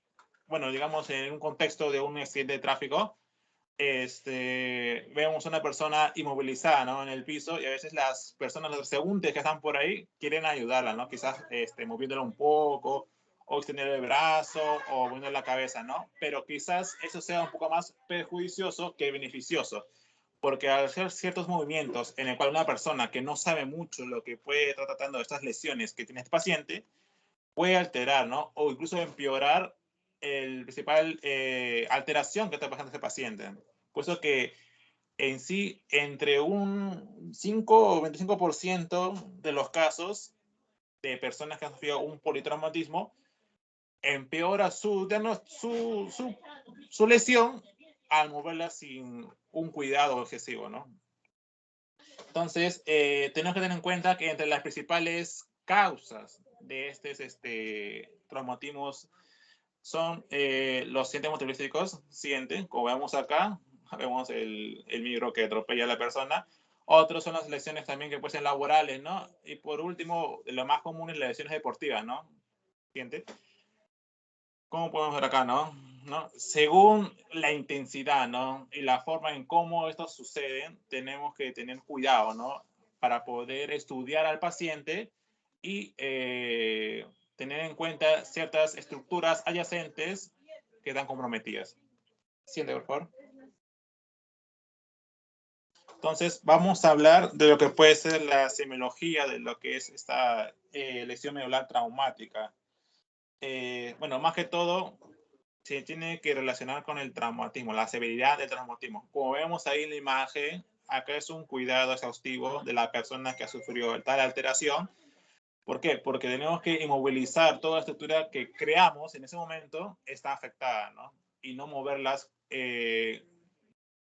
bueno, digamos, en un contexto de un accidente de tráfico, vemos a una persona inmovilizada, ¿no? En el piso y a veces las personas, los transeúntes que están por ahí, quieren ayudarla, ¿no? Quizás moviéndola un poco o extender el brazo o moviendo la cabeza, ¿no? Pero quizás eso sea un poco más perjudicioso que beneficioso, porque al hacer ciertos movimientos en el cual una persona que no sabe mucho lo que puede estar tratando de estas lesiones que tiene este paciente, puede alterar, ¿no? O incluso empeorar el principal alteración que está pasando este paciente. Por eso que en sí, entre un 5 o 25% de los casos de personas que han sufrido un politraumatismo, empeora su lesión al moverla sin un cuidado excesivo, ¿no? Entonces, tenemos que tener en cuenta que entre las principales causas de estos traumatismos son los siguientes multiplísticos. Siguiente, como vemos acá, vemos el micro que atropella a la persona. Otros son las lesiones también que pueden ser laborales, ¿no? Y por último, lo más común es las lesiones deportivas, ¿no? Siguiente. ¿Cómo podemos ver acá, no? Según la intensidad, ¿no? Y la forma en cómo estos suceden, tenemos que tener cuidado, ¿no? Para poder estudiar al paciente y tener en cuenta ciertas estructuras adyacentes que están comprometidas. Siguiente, por favor. Entonces, vamos a hablar de lo que puede ser la semiología de lo que es esta lesión medular traumática. Bueno, más que todo, se tiene que relacionar con el traumatismo, la severidad del traumatismo. Como vemos ahí en la imagen, acá es un cuidado exhaustivo de la persona que ha sufrido tal alteración. ¿Por qué? Porque tenemos que inmovilizar toda la estructura que creamos en ese momento está afectada, ¿no? Y no moverlas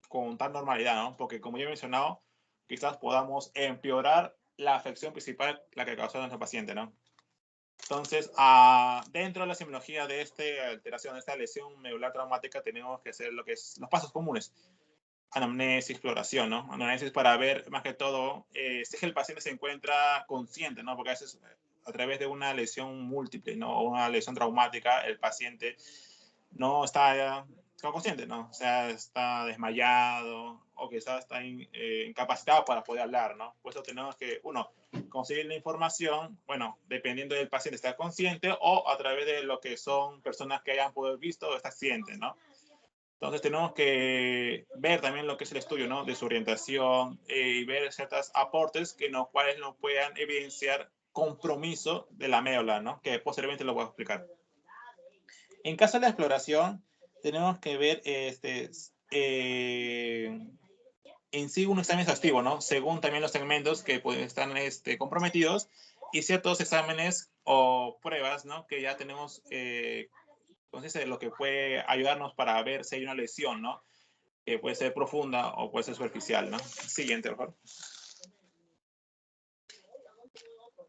con tal normalidad, ¿no? Porque como ya he mencionado, quizás podamos empeorar la afección principal, la que causó nuestro paciente, ¿no? Entonces, dentro de la semiología de esta alteración, de esta lesión medular traumática, tenemos que hacer lo que es los pasos comunes. Anamnesis, exploración, ¿no? Anamnesis para ver, más que todo, si el paciente se encuentra consciente, ¿no? Porque a veces, a través de una lesión múltiple, ¿no? O una lesión traumática, el paciente no está consciente, ¿no? O sea, está desmayado o quizás está incapacitado para poder hablar, ¿no? Por eso tenemos que, uno, conseguir la información, bueno, dependiendo del paciente está consciente o a través de lo que son personas que hayan podido visto este accidente, ¿no? Entonces tenemos que ver también lo que es el estudio, ¿no? De su orientación y ver ciertos aportes que los cuales nos puedan evidenciar compromiso de la médula, ¿no? Que posteriormente lo voy a explicar. En caso de la exploración, tenemos que ver en sí un examen exhaustivo, ¿no? Según también los segmentos que pues, están comprometidos y ciertos exámenes o pruebas, ¿no? Que ya tenemos, entonces, lo que puede ayudarnos para ver si hay una lesión, ¿no? Que puede ser profunda o puede ser superficial, ¿no? Siguiente, por favor.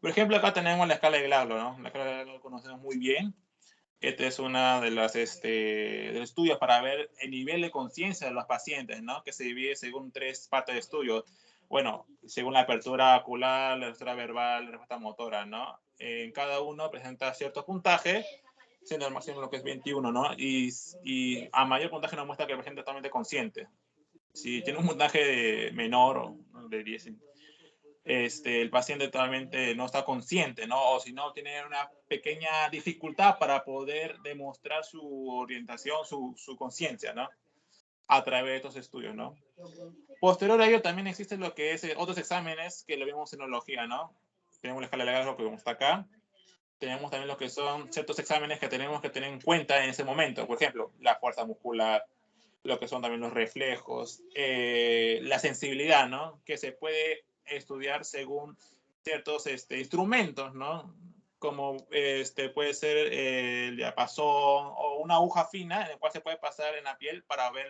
Por ejemplo, acá tenemos la escala de Glasgow, ¿no? La escala de Glasgow lo conocemos muy bien. Este es una de los estudios para ver el nivel de conciencia de los pacientes, ¿no? Que se divide según 3 partes de estudio. Bueno, según la apertura ocular, la respuesta verbal, la respuesta motora, ¿no? En cada uno presenta cierto puntaje, siendo el máximo lo que es 21, ¿no? Y a mayor puntaje nos muestra que el paciente es totalmente consciente. Si tiene un puntaje menor, de 10, el paciente totalmente no está consciente, ¿no? O si no, tiene una pequeña dificultad para poder demostrar su orientación, su conciencia, ¿no? A través de estos estudios, ¿no? Posterior a ello también existen lo que es otros exámenes que lo vemos en neurología, ¿no? Tenemos la escala de Glasgow que vemos hasta acá. Tenemos también lo que son ciertos exámenes que tenemos que tener en cuenta en ese momento. Por ejemplo, la fuerza muscular, lo que son también los reflejos, la sensibilidad, ¿no? Que se puede estudiar según ciertos instrumentos, ¿no? Como puede ser el diapasón o una aguja fina en la cual se puede pasar en la piel para ver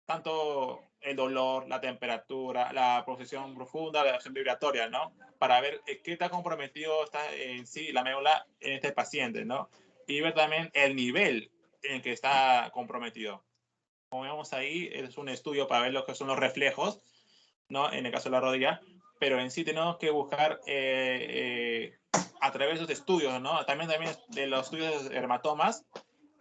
tanto el dolor, la temperatura, la posición profunda, la acción vibratoria, ¿no? Para ver qué tan comprometido está en sí la médula en este paciente, ¿no? Y ver también el nivel en que está comprometido. Como vemos ahí, es un estudio para ver lo que son los reflejos, ¿no? En el caso de la rodilla, pero en sí tenemos que buscar a través de esos estudios, ¿no? También de los estudios de dermatomas,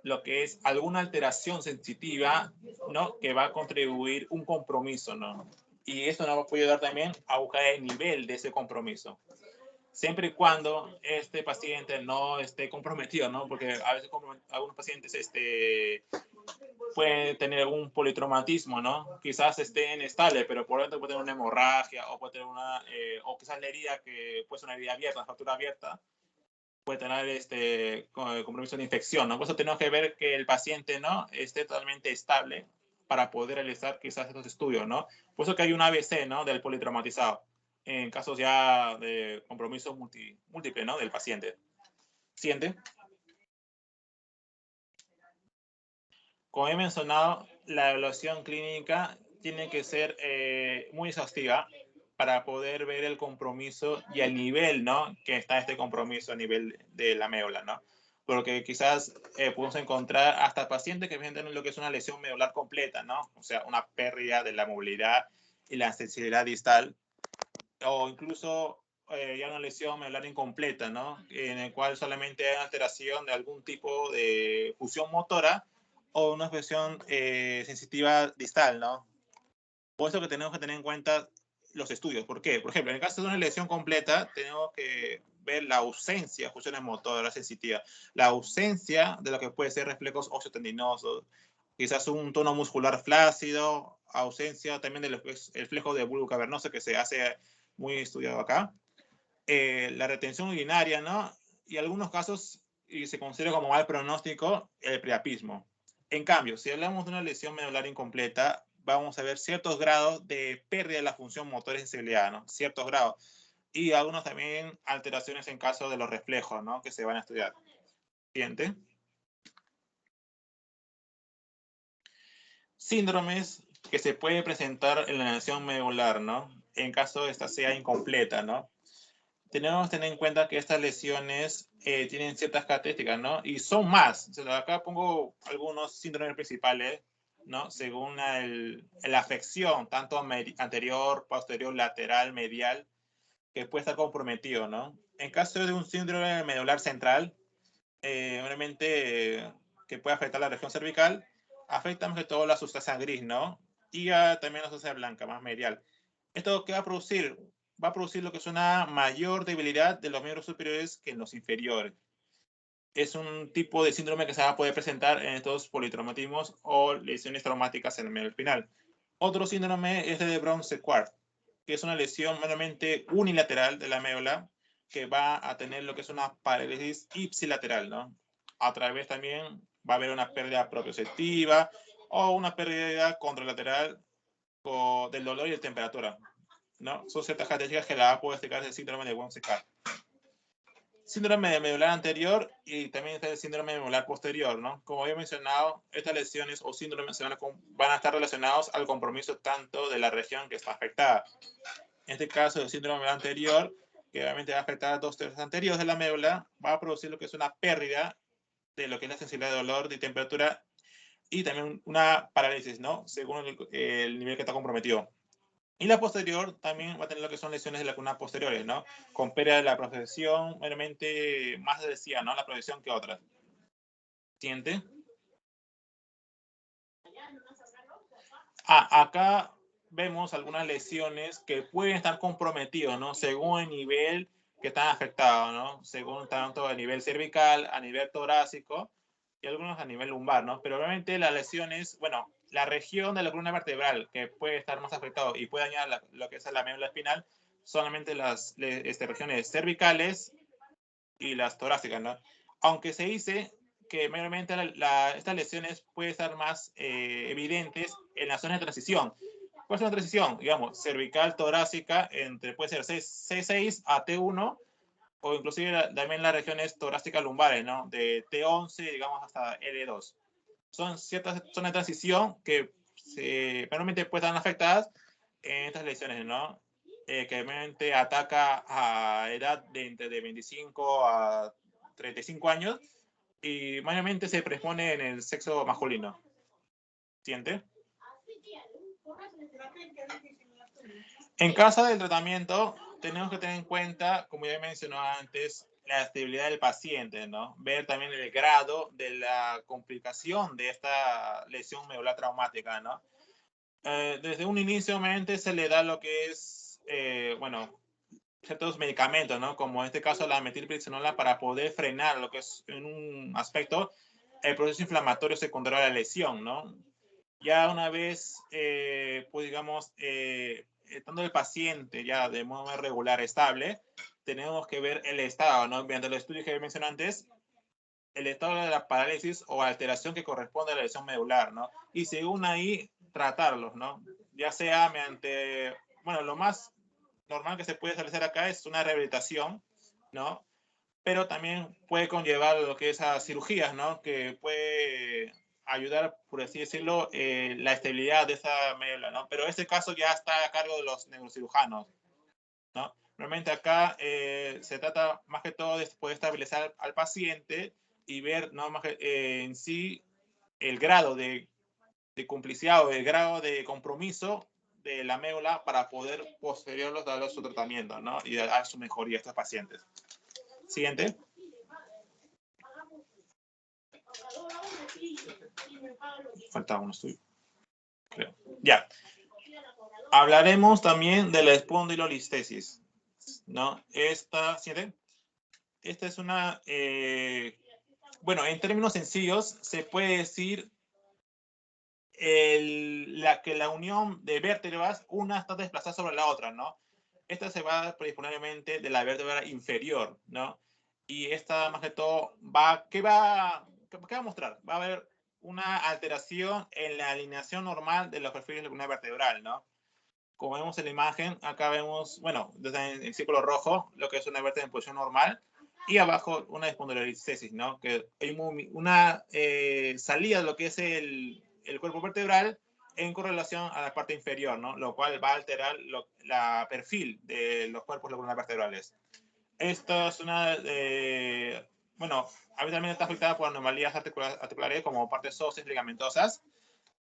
lo que es alguna alteración sensitiva, ¿no? Que va a contribuir un compromiso, ¿no? Y esto nos puede ayudar también a buscar el nivel de ese compromiso. Siempre y cuando este paciente no esté comprometido, ¿no? Porque a veces algunos pacientes pueden tener un politraumatismo, ¿no? Quizás esté inestable, pero por dentro puede tener una hemorragia o puede tener o quizás la herida que puede ser una herida abierta, una fractura abierta, puede tener compromiso de infección, ¿no? Por eso tenemos que ver que el paciente, ¿no? Esté totalmente estable para poder realizar quizás estos estudios, ¿no? Por eso que hay un ABC, ¿no? Del politraumatizado, en casos ya de compromiso múltiple, ¿no? Del paciente. Siguiente. Como he mencionado, la evaluación clínica tiene que ser muy exhaustiva para poder ver el compromiso y el nivel, ¿no? Que está este compromiso a nivel de la médula, ¿no? Porque quizás podemos encontrar hasta pacientes que presentan lo que es una lesión medular completa, ¿no? O sea, una pérdida de la movilidad y la sensibilidad distal, o incluso ya una lesión medular incompleta, ¿no? En el cual solamente hay alteración de algún tipo de fusión motora o una expresión sensitiva distal, ¿no? Por eso que tenemos que tener en cuenta los estudios. ¿Por qué? Por ejemplo, en el caso de una lesión completa, tenemos que ver la ausencia de funciones motoras sensitivas, la ausencia de lo que puede ser reflejos osteotendinosos, quizás un tono muscular flácido, ausencia también del reflejo de bulbo cavernoso que se hace muy estudiado acá, la retención urinaria, ¿no? Y en algunos casos, y se considera como mal pronóstico, el priapismo. En cambio, si hablamos de una lesión medular incompleta, vamos a ver ciertos grados de pérdida de la función motora y sensibilidad, ¿no? Ciertos grados. Y algunos también alteraciones en caso de los reflejos, ¿no? Que se van a estudiar. Siguiente. Síndromes que se puede presentar en la lesión medular, ¿no? En caso de esta sea incompleta, ¿no? tenemos que tener en cuenta que estas lesiones tienen ciertas características, ¿no? Y son más. O sea, acá pongo algunos síndromes principales, ¿no? Según la afección, tanto anterior, posterior, lateral, medial, que puede estar comprometido, ¿no? En caso de un síndrome medular central, obviamente que puede afectar la región cervical, afecta más que todo la sustancia gris, ¿no? Y también la sustancia blanca, más medial. ¿Esto qué va a producir? Va a producir lo que es una mayor debilidad de los miembros superiores que en los inferiores. Es un tipo de síndrome que se va a poder presentar en estos politraumatismos o lesiones traumáticas en el medio espinal. Otro síndrome es el de Brown-Séquard, que es una lesión meramente unilateral de la médula que va a tener lo que es una parálisis ipsilateral, ¿no? A través también va a haber una pérdida propioceptiva o una pérdida contralateral del dolor y de temperatura, ¿no? Son ciertas características que la va a poder explicar el síndrome de Brown-Séquard. Síndrome medular anterior y también está el síndrome medular posterior, ¿no? Como había mencionado, estas lesiones o síndromes van a estar relacionados al compromiso tanto de la región que está afectada. En este caso, el síndrome medular anterior, que obviamente va a afectar a 2/3 anteriores de la médula, va a producir lo que es una pérdida de lo que es la sensibilidad de dolor, de temperatura y también una parálisis, ¿no? Según el nivel que está comprometido. Y la posterior también va a tener lo que son lesiones de la columna posteriores, ¿no? Con pérdida de la progresión, meramente más decía, ¿no? La progresión que otras. Siguiente. Acá vemos algunas lesiones que pueden estar comprometidas, ¿no? Según el nivel que están afectados, ¿no? Según tanto a nivel cervical, a nivel torácico y algunos a nivel lumbar, ¿no? Pero obviamente las lesiones, bueno, la región de la columna vertebral que puede estar más afectado y puede dañar lo que es la médula espinal, solamente las regiones cervicales y las torácicas, ¿no? Aunque se dice que mayormente estas lesiones pueden estar más evidentes en las zonas de transición. ¿Cuál es una transición? Digamos, cervical, torácica, puede ser C6 a T1, o inclusive también las regiones torácicas lumbares, ¿no? De T11, digamos, hasta L2. Son ciertas zonas de transición que normalmente pueden estar afectadas en estas lesiones, ¿no? Que realmente ataca a edad de entre 25 a 35 años y mayormente se predispone en el sexo masculino. ¿Siguiente? En caso del tratamiento, tenemos que tener en cuenta, como ya mencioné antes, la estabilidad del paciente, ¿no? Ver también el grado de la complicación de esta lesión medular traumática, ¿no? Desde un inicio, obviamente, se le da lo que es, bueno, ciertos medicamentos, ¿no? Como en este caso la metilprednisolona para poder frenar lo que es, en un aspecto, el proceso inflamatorio secundario de la lesión, ¿no? Ya una vez, pues digamos, estando el paciente ya de modo más regular, estable, tenemos que ver el estado, ¿no? Mediante los estudios que mencioné antes, el estado de la parálisis o alteración que corresponde a la lesión medular, ¿no? Y según ahí, tratarlos, ¿no? Ya sea mediante, bueno, lo más normal que se puede establecer acá es una rehabilitación, ¿no? Pero también puede conllevar lo que es a cirugías, ¿no? Que puede ayudar, por así decirlo, la estabilidad de esa médula, ¿no? Pero este caso ya está a cargo de los neurocirujanos, ¿no? Realmente acá se trata más que todo de poder estabilizar al paciente y ver, ¿no? Más en sí el grado de complicidad o el grado de compromiso de la médula para poder posteriormente darle su tratamiento, ¿no? Y dar su mejoría a estos pacientes. Siguiente. Falta uno estudio, creo. Ya. Hablaremos también de la espondilolistesis, ¿no? Esta es una, bueno, en términos sencillos, se puede decir que la unión de vértebras, una está desplazada sobre la otra, ¿no? Esta se va predisponiblemente de la vértebra inferior, ¿no? Y esta, más que todo, ¿qué va a mostrar? Va a haber una alteración en la alineación normal de los perfiles de la columna vertebral, ¿no? Como vemos en la imagen, acá vemos, bueno, desde el círculo rojo, lo que es una vértebra en posición normal, y abajo una espondilolistesis, ¿no? Que hay una salida de lo que es el cuerpo vertebral en correlación a la parte inferior, ¿no? Lo cual va a alterar la perfil de los cuerpos vertebrales. Esto es una, bueno, habitualmente está afectada por anomalías articulares como partes óseas ligamentosas.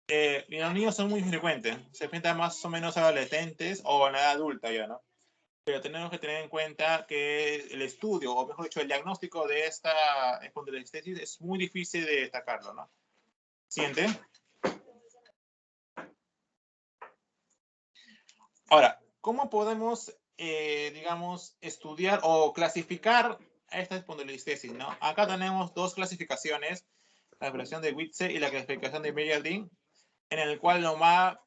Y en los niños son muy frecuentes, se presentan más o menos adolescentes o en la edad adulta ya, ¿no? Pero tenemos que tener en cuenta que el estudio, o mejor dicho, el diagnóstico de esta espondilolistesis es muy difícil de destacarlo, ¿no? Siguiente. Ahora, ¿cómo podemos, digamos, estudiar o clasificar esta espondilolistesis, ¿no? Acá tenemos dos clasificaciones, la clasificación de Witze y la clasificación de Meyerding, en el cual lo más,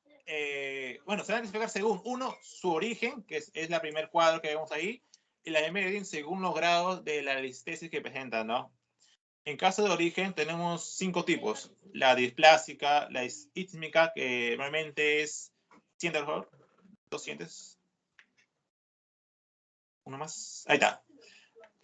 bueno, se van a clasificar según, uno, su origen, que es la primer cuadro que vemos ahí, y la de Meyerding según los grados de la listesis que presentan, ¿no? En caso de origen tenemos 5 tipos, la displásica, la istmica, que normalmente es, ¿siente, por favor? ¿Dos sientes? Uno más. Ahí está.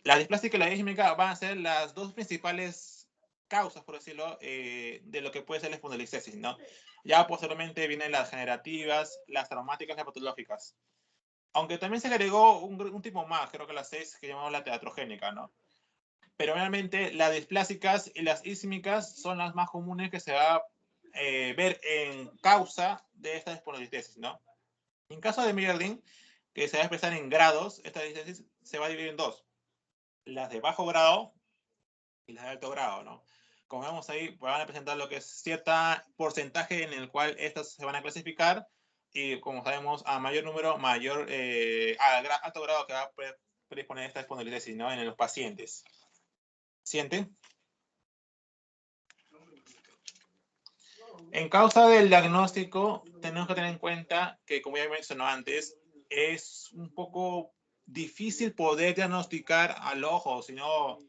La displástica y la ismica van a ser las dos principales causas, por decirlo, de lo que puede ser la espondilistesis, ¿no? Ya posteriormente vienen las generativas, las traumáticas y las patológicas. Aunque también se agregó un tipo más, creo que las 6, que llamamos la teatrogénica, ¿no? Pero realmente las displásicas y las ismicas son las más comunes que se va a ver en causa de esta espondilistesis, ¿no? En caso de Meyerding, que se va a expresar en grados, esta listesis se va a dividir en dos. Las de bajo grado y las de alto grado, ¿no? Como vemos ahí, van a presentar lo que es cierto porcentaje en el cual estas se van a clasificar y como sabemos, a mayor número, mayor, alto grado que va a predisponer esta espondilistesis, ¿no? En los pacientes. ¿Siente? En causa del diagnóstico, tenemos que tener en cuenta que, como ya mencioné antes, es un poco difícil poder diagnosticar al ojo, sino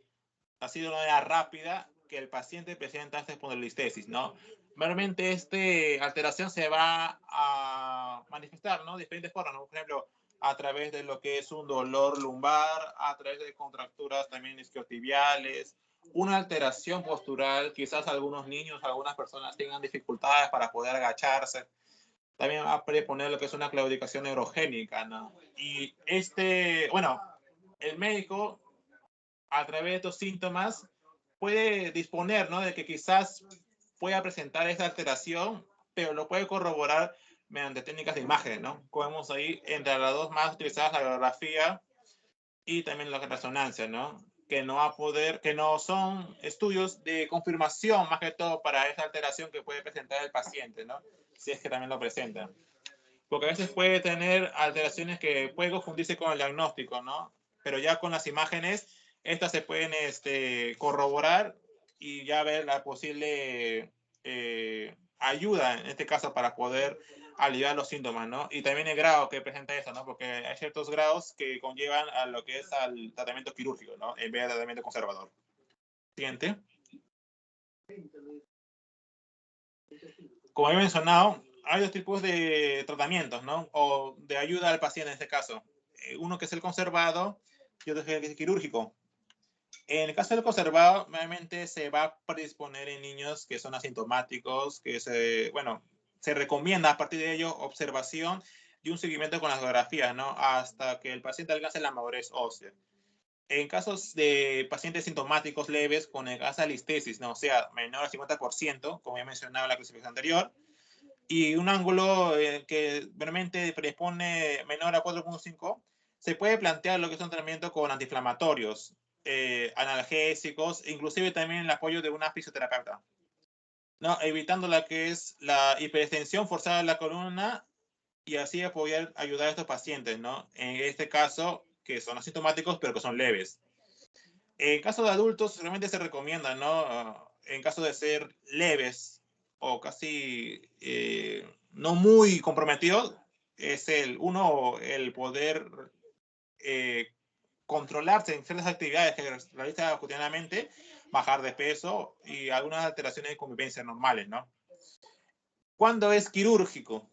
así de una manera rápida que el paciente presenta esta espondilistesis, ¿no? Normalmente esta alteración se va a manifestar, ¿no? De diferentes formas, ¿no? Por ejemplo, a través de lo que es un dolor lumbar, a través de contracturas también isquiotibiales, una alteración postural, quizás algunos niños, algunas personas tengan dificultades para poder agacharse. También va a preponer lo que es una claudicación neurogénica, ¿no? Y bueno, el médico a través de estos síntomas puede disponer, ¿no? De que quizás pueda presentar esa alteración, pero lo puede corroborar mediante técnicas de imagen, ¿no? Como vemos ahí, entre las dos más utilizadas, la radiografía y también la resonancia, ¿no? Que no son estudios de confirmación, más que todo para esa alteración que puede presentar el paciente, ¿no? Si es que también lo presenta. Porque a veces puede tener alteraciones que pueden confundirse con el diagnóstico, ¿no? Pero ya con las imágenes, estas se pueden corroborar y ya ver la posible ayuda, en este caso, para poder aliviar los síntomas, ¿no? Y también el grado que presenta eso, ¿no? Porque hay ciertos grados que conllevan a lo que es al tratamiento quirúrgico, ¿no? En vez de tratamiento conservador. Siguiente. Como he mencionado, hay dos tipos de tratamientos, ¿no? O de ayuda al paciente en este caso. Uno que es el conservado y otro que es el quirúrgico. En el caso del conservado, normalmente se va a predisponer en niños que son asintomáticos, que se recomienda a partir de ello observación y un seguimiento con las radiografías, ¿no? Hasta que el paciente alcance la madurez ósea. En casos de pacientes sintomáticos leves con listesis, ¿no? O sea, menor al 50%, como ya mencionaba en la clasificación anterior, y un ángulo que realmente predispone menor a 4.5, se puede plantear lo que es un tratamiento con antiinflamatorios, analgésicos, inclusive también el apoyo de una fisioterapeuta, ¿no? Evitando la que es la hiperextensión forzada de la columna y así poder ayudar a estos pacientes, ¿no? En este caso, que son asintomáticos, pero que son leves. En caso de adultos, realmente se recomienda, ¿no? En caso de ser leves o casi no muy comprometidos, es el poder controlarse en ciertas actividades que realiza cotidianamente, bajar de peso y algunas alteraciones de convivencia normales, ¿no? ¿Cuándo es quirúrgico?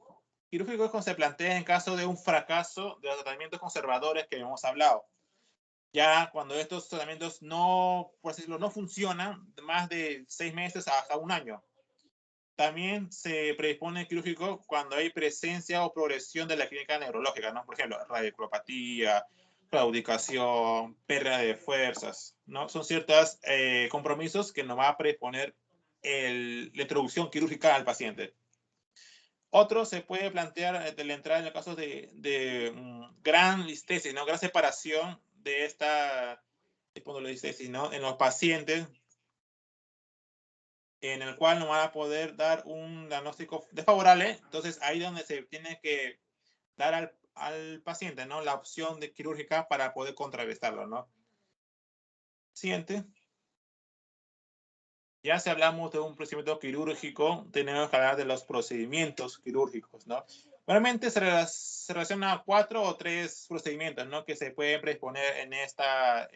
Quirúrgico es cuando se plantea en caso de un fracaso de los tratamientos conservadores que hemos hablado. Ya cuando estos tratamientos por decirlo, no funcionan, más de 6 meses hasta un año. También se predispone quirúrgico cuando hay presencia o progresión de la clínica neurológica, ¿no? Por ejemplo, radiculopatía, claudicación, pérdida de fuerzas, ¿no? Son ciertos compromisos que nos va a predisponer la introducción quirúrgica al paciente. Otro se puede plantear de la entrada en el caso de gran listesis, ¿no? Gran separación de esta espondilolistesis, ¿no? En los pacientes, en el cual no van a poder dar un diagnóstico desfavorable. Entonces, ahí es donde se tiene que dar al paciente, ¿no? La opción de quirúrgica para poder contrarrestarlo, ¿no? Siguiente. Ya si hablamos de un procedimiento quirúrgico, tenemos que hablar de los procedimientos quirúrgicos, ¿no? Normalmente se relaciona a 4 o 3 procedimientos, ¿no? Que se pueden predisponer en esta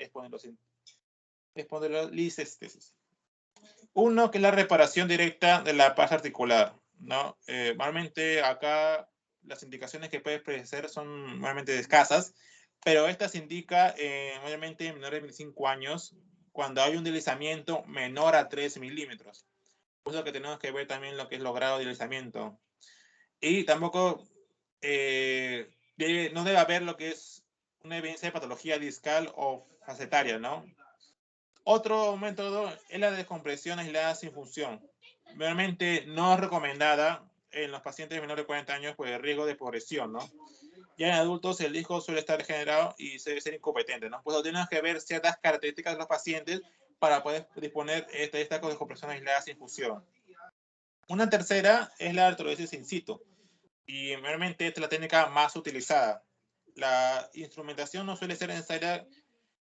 espondilolistesis. Uno, que es la reparación directa de la paz articular, ¿no? Normalmente acá las indicaciones que puede presentar son normalmente escasas, pero esta se indica obviamente en menores de 25 años cuando hay un deslizamiento menor a 3 milímetros. Por eso que tenemos que ver también lo que es los grados de deslizamiento. Y tampoco no debe haber lo que es una evidencia de patología discal o facetaria, ¿no? Otro método es la descompresión aislada sin función. Realmente no es recomendada en los pacientes menores de 40 años por el riesgo de progresión, ¿no? Ya en adultos el disco suele estar degenerado y suele ser incompetente, ¿no? Pues tenemos que ver ciertas características de los pacientes para poder disponer de esta descompresión aislada sin función. Una tercera es la artrodesis in situ. Y realmente esta es la técnica más utilizada. La instrumentación no suele ser necesaria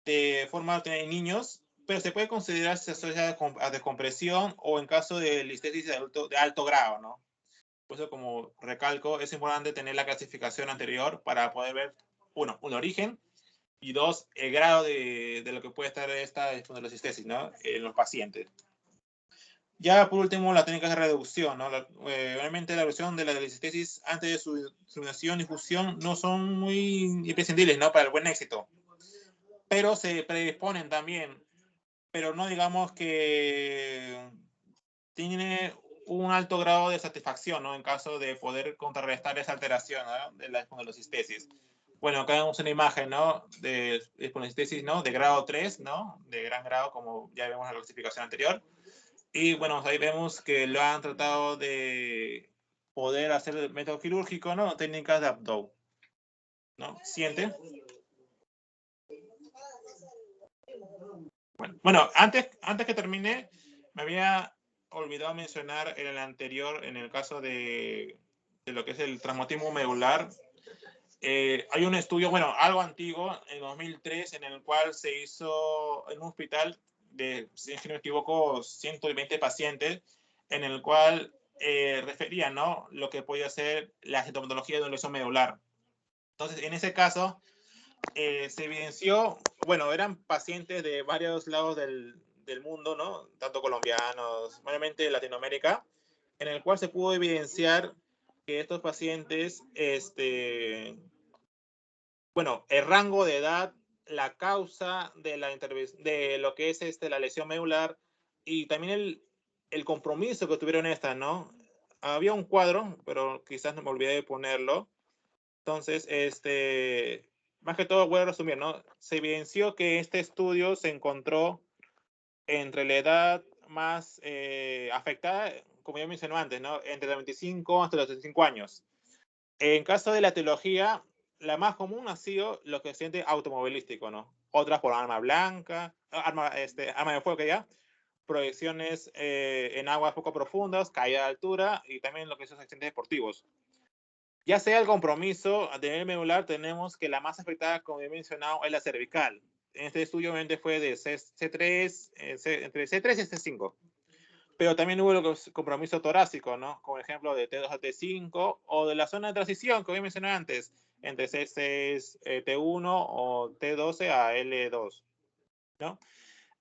de forma de obtener niños, pero se puede considerar si se asocia a descompresión o en caso de listesis de alto grado, ¿no? Por eso, como recalco, es importante tener la clasificación anterior para poder ver, uno, un origen, y dos, el grado de lo que puede estar esta espondilolistesis, ¿no? En los pacientes. Ya por último, la técnica de reducción, ¿no? Obviamente la reducción de la listesis antes de su instruminación y fusión no son muy imprescindibles, ¿no? Para el buen éxito. Pero se predisponen también, pero no digamos que tiene un alto grado de satisfacción, ¿no? En caso de poder contrarrestar esa alteración, ¿no? De la espondilolistesis. Bueno, acá vemos una imagen, ¿no? De espondilolistesis, ¿no? De grado 3, ¿no? De gran grado, como ya vemos en la clasificación anterior. Y bueno, ahí vemos que lo han tratado de poder hacer el método quirúrgico, ¿no? Técnicas de Abdo, ¿no? Siguiente. Bueno, antes que termine, me había olvidado mencionar en el anterior, en el caso de lo que es el traumatismo medular. Hay un estudio, bueno, algo antiguo, en 2003, en el cual se hizo en un hospital de, si no me equivoco, 120 pacientes, en el cual refería, ¿no? Lo que podía ser la sintomatología de una lesión medular. Entonces, en ese caso, se evidenció, bueno, eran pacientes de varios lados del mundo, ¿no? Tanto colombianos, mayormente de Latinoamérica, en el cual se pudo evidenciar que estos pacientes, bueno, el rango de edad, la causa de de lo que es la lesión medular y también el compromiso que tuvieron estas, ¿no? Había un cuadro, pero quizás no me olvidé de ponerlo. Entonces, más que todo voy a resumir, ¿no? Se evidenció que este estudio se encontró entre la edad más afectada, como ya mencioné antes, ¿no? Entre los 25 hasta los 35 años. En caso de la etiología, la más común ha sido lo que se siente automovilístico, ¿no? Otras por arma blanca, arma de fuego, ya, proyecciones en aguas poco profundas, caída de altura y también lo que son accidentes deportivos. Ya sea el compromiso a nivel medular, tenemos que la más afectada, como he mencionado, es la cervical. En este estudio obviamente fue de C3, entre C3 y C5. Pero también hubo el compromiso torácico, ¿no? Como ejemplo de T2 a T5 o de la zona de transición, que hoy mencioné antes, entre C6, T1 o T12 a L2, ¿no?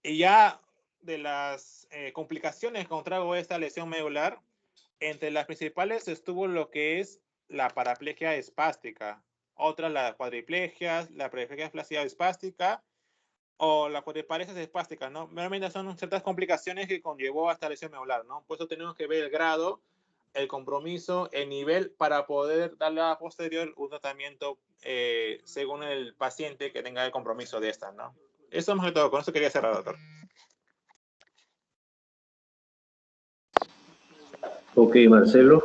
Y ya de las complicaciones que contrajo esta lesión medular, entre las principales estuvo lo que es la paraplegia espástica, otra la cuadriplegia, la paraplegia flácida espástica o la cuadriparesia espástica, ¿no? Realmente son ciertas complicaciones que conllevó a esta lesión medular, ¿no? Por eso tenemos que ver el grado el compromiso, el nivel, para poder darle a posterior un tratamiento según el paciente que tenga el compromiso de esta, ¿no? Eso más que todo, con eso quería cerrar, doctor. Ok, Marcelo.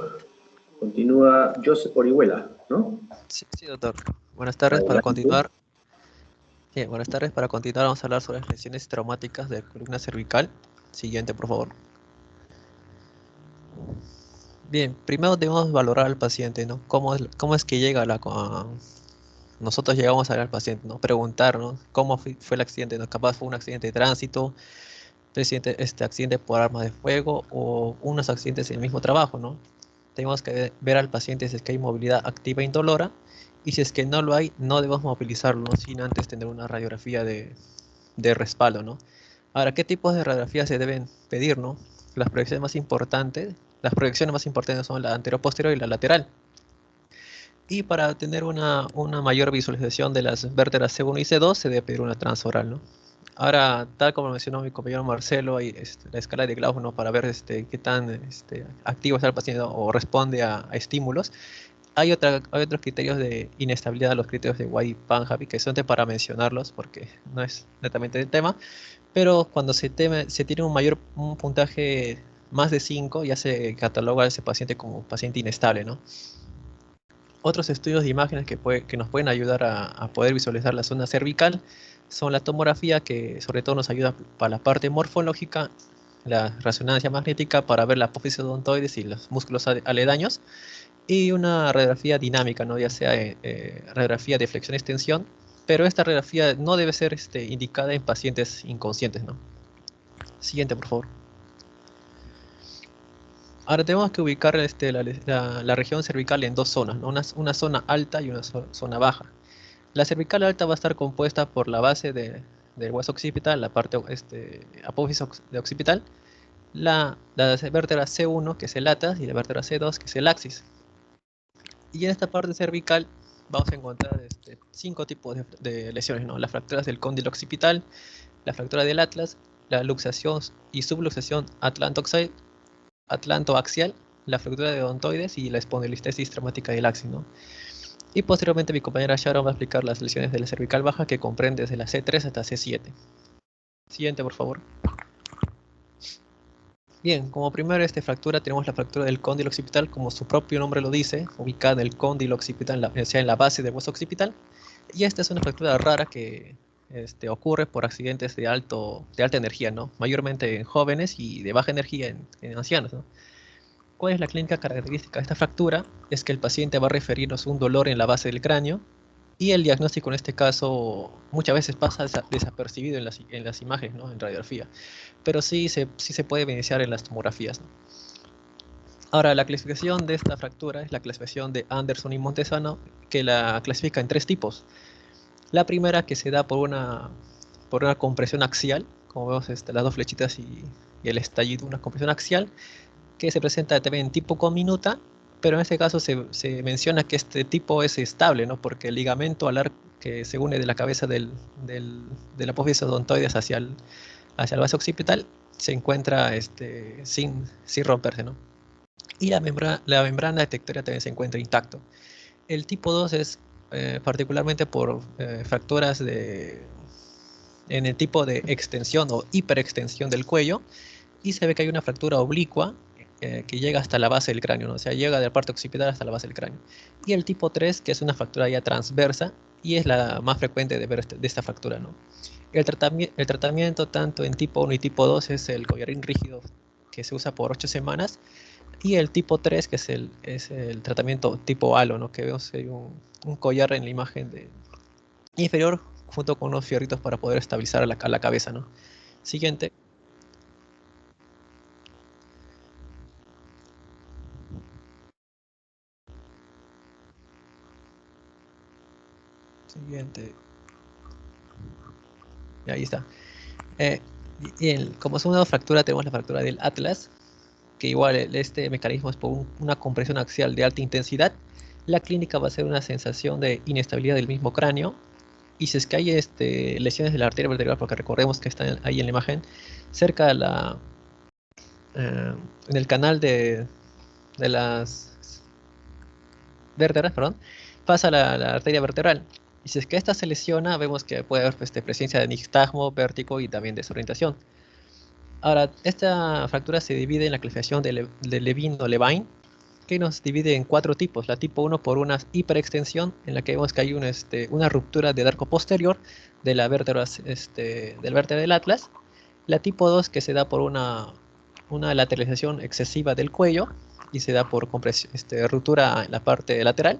Continúa Joseph Orihuela, ¿no? Sí, sí, doctor. Buenas tardes. Para Adelante. continuar, bien, buenas tardes. Para continuar, vamos a hablar sobre las lesiones traumáticas de la columna cervical. Siguiente, por favor. Bien, primero debemos valorar al paciente, ¿no? ¿Cómo es que llega nosotros llegamos a ver al paciente, ¿no? Preguntarnos cómo fue el accidente, ¿no? Capaz fue un accidente de tránsito, accidente por arma de fuego o unos accidentes en el mismo trabajo, ¿no? Tenemos que ver al paciente si es que hay movilidad activa e indolora, y si es que no lo hay, no debemos movilizarlo, ¿no? Sin antes tener una radiografía de respaldo, ¿no? Ahora, ¿qué tipos de radiografías se deben pedir, ¿no? Las proyecciones más importantes son la anterior-posterior y la lateral. Y para tener una mayor visualización de las vértebras C1 y C2 se debe pedir una transoral, ¿no? Ahora, tal como mencionó mi compañero Marcelo, hay la escala de Glauco, ¿no? Para ver qué tan activo está el paciente o responde a estímulos. Hay otros criterios de inestabilidad, los criterios de White-Panjabi, que son para mencionarlos porque no es netamente el tema, pero cuando se tiene un puntaje más de 5, ya se cataloga a ese paciente como paciente inestable, ¿no? Otros estudios de imágenes que nos pueden ayudar a poder visualizar la zona cervical son la tomografía, que sobre todo nos ayuda para la parte morfológica, la resonancia magnética para ver la apófisis odontoides y los músculos aledaños, y una radiografía dinámica, ¿no? Ya sea radiografía de flexión-extensión, pero esta radiografía no debe ser indicada en pacientes inconscientes, ¿no? Siguiente, por favor. Ahora tenemos que ubicar la región cervical en dos zonas, ¿no? Una zona alta y una zona baja. La cervical alta va a estar compuesta por la base del hueso occipital, la parte apófisis occipital, la vértebra C1, que es el atas, y la vértebra C2, que es el axis. Y en esta parte cervical vamos a encontrar 5 tipos de lesiones, ¿no? Las fracturas del cóndilo occipital, la fractura del atlas, la luxación y subluxación atlantoaxial, la fractura de odontoides y la espondilistesis traumática del axis, ¿no? Y posteriormente mi compañera Sharon va a explicar las lesiones de la cervical baja, que comprende desde la C3 hasta C7. Siguiente, por favor. Bien, como primera fractura tenemos la fractura del cóndilo occipital, como su propio nombre lo dice, ubicada en el cóndilo occipital, o sea, en la base del hueso occipital. Y esta es una fractura rara que ocurre por accidentes de alta energía, ¿no? Mayormente en jóvenes y de baja energía en ancianos, ¿no? ¿Cuál es la clínica característica de esta fractura? Es que el paciente va a referirnos un dolor en la base del cráneo, y el diagnóstico en este caso muchas veces pasa desapercibido en las imágenes, ¿no? En radiografía, pero sí se puede evidenciar en las tomografías, ¿no? Ahora, la clasificación de esta fractura es la clasificación de Anderson y Montesano, que la clasifica en 3 tipos. La primera, que se da por una compresión axial, como vemos las 2 flechitas y el estallido, una compresión axial, que se presenta también en tipo conminuta, pero en este caso se menciona que este tipo es estable, ¿no? Porque el ligamento alar que se une de la cabeza de la apófisis odontoides hacia el vaso occipital se encuentra sin romperse, ¿no? Y la membrana detectoria también se encuentra intacto. El tipo 2 es particularmente por fracturas en el tipo de extensión o hiperextensión del cuello, y se ve que hay una fractura oblicua que llega hasta la base del cráneo, ¿no? O sea, llega de la parte occipital hasta la base del cráneo. Y el tipo 3, que es una fractura ya transversa, y es la más frecuente de ver de esta fractura, ¿no? El tratamiento tanto en tipo 1 y tipo 2 es el collarín rígido, que se usa por 8 semanas, y el tipo 3, que es el tratamiento tipo halo, ¿no? Que vemos un collar en la imagen inferior junto con unos fierritos para poder estabilizar a la cabeza, ¿no? Siguiente. Siguiente. Y ahí está. Como segunda fractura tenemos la fractura del atlas, que igual este mecanismo es por una compresión axial de alta intensidad. La clínica va a ser una sensación de inestabilidad del mismo cráneo, y si es que hay lesiones de la arteria vertebral, porque recordemos que están ahí en la imagen, cerca de en el canal de vértebras, perdón, pasa a la arteria vertebral. Y si es que esta se lesiona, vemos que puede haber presencia de nixtasmo, vértigo y también desorientación. Ahora, esta fractura se divide en la clasificación de Levine o Levine, que nos divide en 4 tipos. La tipo 1 por una hiperextensión, en la que vemos que hay una ruptura del arco posterior de la vértebra, del vértebra del atlas. La tipo 2 que se da por una lateralización excesiva del cuello y se da por compresión, ruptura en la parte lateral.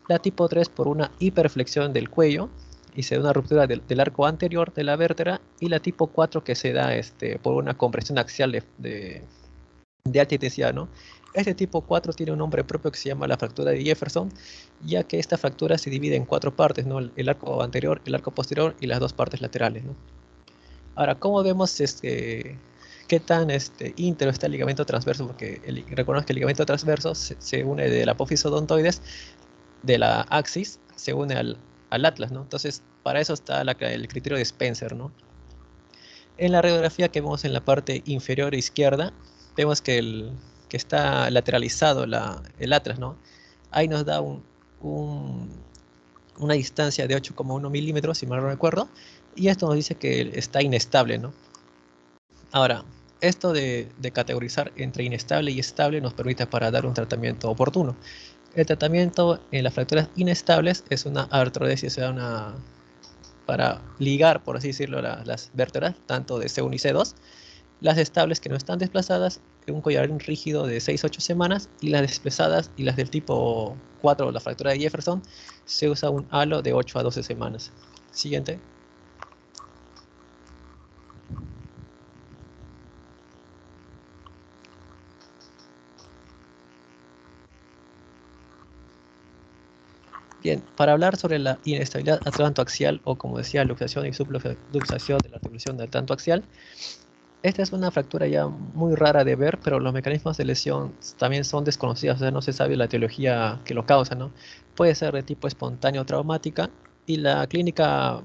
La tipo 3 por una hiperflexión del cuello y se da una ruptura del arco anterior de la vértebra. Y la tipo 4 que se da por una compresión axial de alta intensidad, ¿no? Este tipo 4 tiene un nombre propio que se llama la fractura de Jefferson, ya que esta fractura se divide en 4 partes, ¿no? El arco anterior, el arco posterior y las 2 partes laterales, ¿no? Ahora, ¿cómo vemos qué tan íntegro está el ligamento transverso? Porque recordemos que el ligamento transverso se une de la apófisis odontoides, de la axis, se une al atlas, ¿no? Entonces, para eso está el criterio de Spencer, ¿no? En la radiografía que vemos en la parte inferior izquierda, vemos que está lateralizado el atlas, ¿no? Ahí nos da una distancia de 8,1 milímetros, si mal no recuerdo, y esto nos dice que está inestable, ¿no? Ahora, esto de categorizar entre inestable y estable nos permite para dar un tratamiento oportuno. El tratamiento en las fracturas inestables es una artrodesis, o sea, para ligar, por así decirlo, las vértebras, tanto de C1 y C2. Las estables que no están desplazadas, un collarín rígido de 6 a 8 semanas, y las desplazadas y las del tipo 4, la fractura de Jefferson, se usa un halo de 8 a 12 semanas. Siguiente. Bien, para hablar sobre la inestabilidad atlantoaxial, o como decía, luxación y subluxación de la articulación del atlantoaxial, esta es una fractura ya muy rara de ver, pero los mecanismos de lesión también son desconocidos, o sea, no se sabe la etiología que lo causa, ¿no? Puede ser de tipo espontáneo o traumática, y la clínica